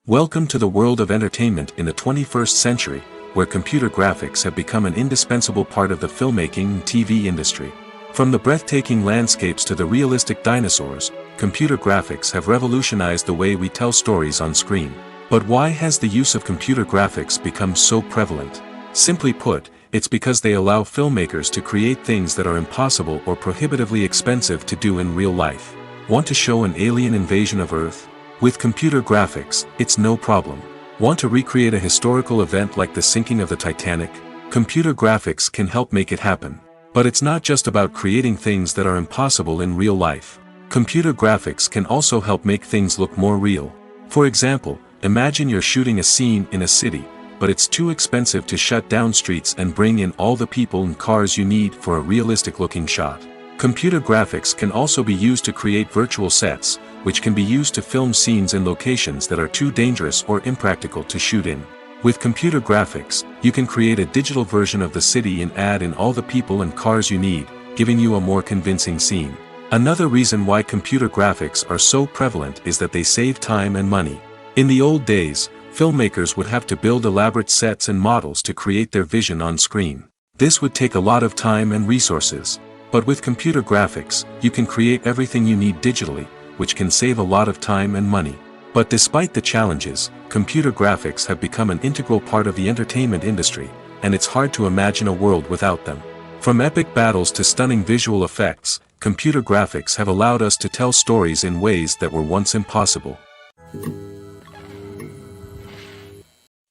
Welcome to the world of entertainment in the 21st century, where computer graphics have become an indispensable part of the filmmaking and TV industry. From the breathtaking landscapes to the realistic dinosaurs, computer graphics have revolutionized the way we tell stories on screen. But why has the use of computer graphics become so prevalent? Simply put, it's because they allow filmmakers to create things that are impossible or prohibitively expensive to do in real life. Want to show an alien invasion of Earth? With computer graphics, it's no problem. Want to recreate a historical event like the sinking of the Titanic? Computer graphics can help make it happen. But it's not just about creating things that are impossible in real life. Computer graphics can also help make things look more real. For example, imagine you're shooting a scene in a city, but it's too expensive to shut down streets and bring in all the people and cars you need for a realistic-looking shot. Computer graphics can also be used to create virtual sets, which can be used to film scenes in locations that are too dangerous or impractical to shoot in. With computer graphics, you can create a digital version of the city and add in all the people and cars you need, giving you a more convincing scene. Another reason why computer graphics are so prevalent is that they save time and money. In the old days, filmmakers would have to build elaborate sets and models to create their vision on screen. This would take a lot of time and resources. But with computer graphics, you can create everything you need digitally, which can save a lot of time and money. But despite the challenges, computer graphics have become an integral part of the entertainment industry, and it's hard to imagine a world without them. From epic battles to stunning visual effects, computer graphics have allowed us to tell stories in ways that were once impossible.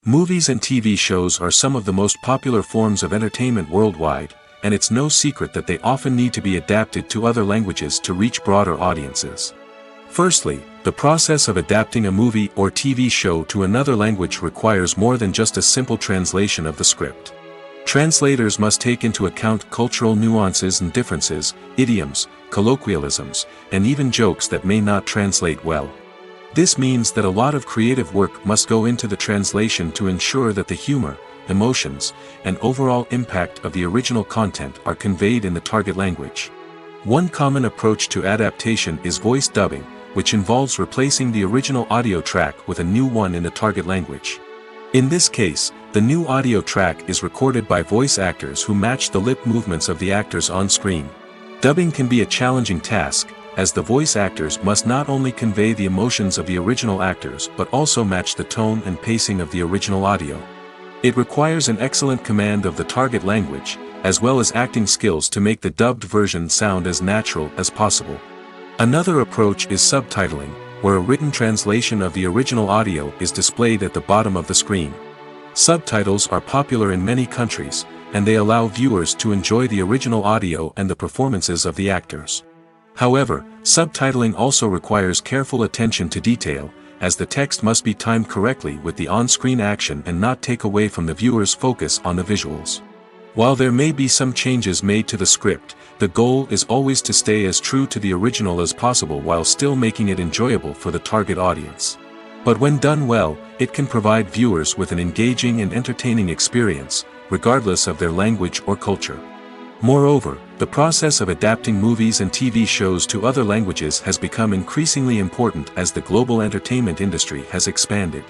Movies and TV shows are some of the most popular forms of entertainment worldwide, and it's no secret that they often need to be adapted to other languages to reach broader audiences. Firstly, the process of adapting a movie or TV show to another language requires more than just a simple translation of the script. Translators must take into account cultural nuances and differences, idioms, colloquialisms, and even jokes that may not translate well. This means that a lot of creative work must go into the translation to ensure that the humor, emotions, and overall impact of the original content are conveyed in the target language. One common approach to adaptation is voice dubbing, which involves replacing the original audio track with a new one in the target language. In this case, the new audio track is recorded by voice actors who match the lip movements of the actors on screen. Dubbing can be a challenging task, as the voice actors must not only convey the emotions of the original actors but also match the tone and pacing of the original audio. It requires an excellent command of the target language, as well as acting skills to make the dubbed version sound as natural as possible. Another approach is subtitling, where a written translation of the original audio is displayed at the bottom of the screen. Subtitles are popular in many countries, and they allow viewers to enjoy the original audio and the performances of the actors. However, subtitling also requires careful attention to detail, as the text must be timed correctly with the on-screen action and not take away from the viewer's focus on the visuals. While there may be some changes made to the script, the goal is always to stay as true to the original as possible while still making it enjoyable for the target audience. But when done well, it can provide viewers with an engaging and entertaining experience, regardless of their language or culture. Moreover, the process of adapting movies and TV shows to other languages has become increasingly important as the global entertainment industry has expanded.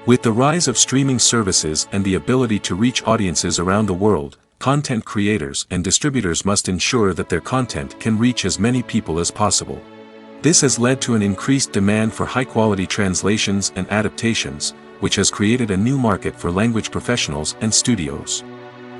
With the rise of streaming services and the ability to reach audiences around the world, content creators and distributors must ensure that their content can reach as many people as possible. This has led to an increased demand for high-quality translations and adaptations, which has created a new market for language professionals and studios.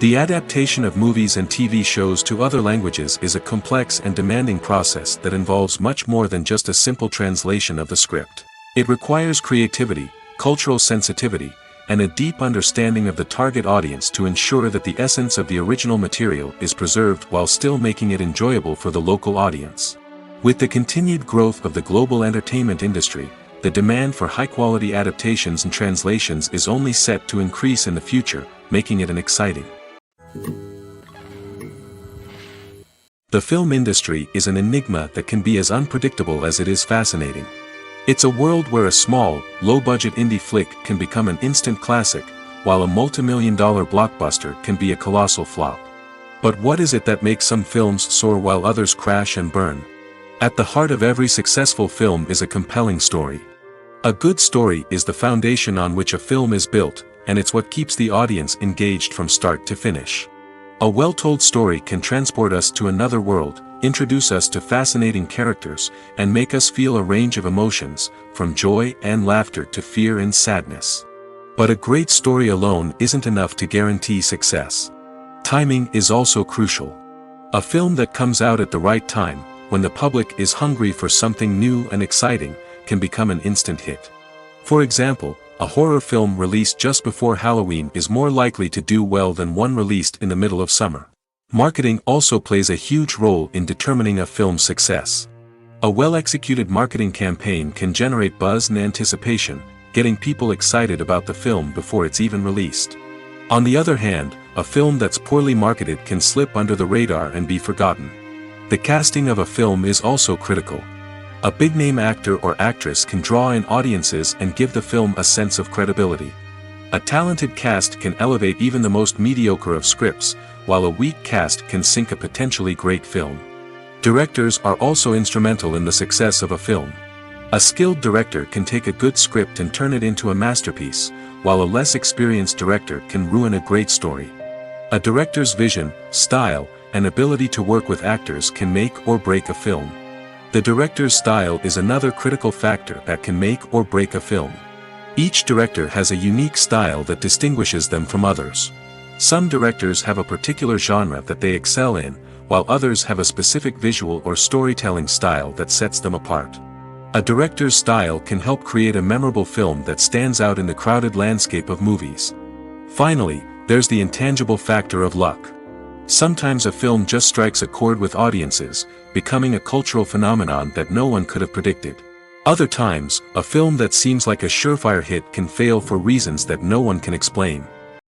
The adaptation of movies and TV shows to other languages is a complex and demanding process that involves much more than just a simple translation of the script. It requires creativity, cultural sensitivity, and a deep understanding of the target audience to ensure that the essence of the original material is preserved while still making it enjoyable for the local audience. With the continued growth of the global entertainment industry, the demand for high-quality adaptations and translations is only set to increase in the future, making it an exciting. The film industry is an enigma that can be as unpredictable as it is fascinating. It's a world where a small, low-budget indie flick can become an instant classic, while a multi-million-dollar blockbuster can be a colossal flop. But what is it that makes some films soar while others crash and burn? At the heart of every successful film is a compelling story. A good story is the foundation on which a film is built, and it's what keeps the audience engaged from start to finish. A well-told story can transport us to another world, introduce us to fascinating characters, and make us feel a range of emotions, from joy and laughter to fear and sadness. But a great story alone isn't enough to guarantee success. Timing is also crucial. A film that comes out at the right time, when the public is hungry for something new and exciting, can become an instant hit. For example, a horror film released just before Halloween is more likely to do well than one released in the middle of summer. Marketing also plays a huge role in determining a film's success. A well-executed marketing campaign can generate buzz and anticipation, getting people excited about the film before it's even released. On the other hand, a film that's poorly marketed can slip under the radar and be forgotten. The casting of a film is also critical. A big-name actor or actress can draw in audiences and give the film a sense of credibility. A talented cast can elevate even the most mediocre of scripts, while a weak cast can sink a potentially great film. Directors are also instrumental in the success of a film. A skilled director can take a good script and turn it into a masterpiece, while a less experienced director can ruin a great story. A director's vision, style, and ability to work with actors can make or break a film. The director's style is another critical factor that can make or break a film. Each director has a unique style that distinguishes them from others. Some directors have a particular genre that they excel in, while others have a specific visual or storytelling style that sets them apart. A director's style can help create a memorable film that stands out in the crowded landscape of movies. Finally, there's the intangible factor of luck. Sometimes a film just strikes a chord with audiences, becoming a cultural phenomenon that no one could have predicted. Other times, a film that seems like a surefire hit can fail for reasons that no one can explain.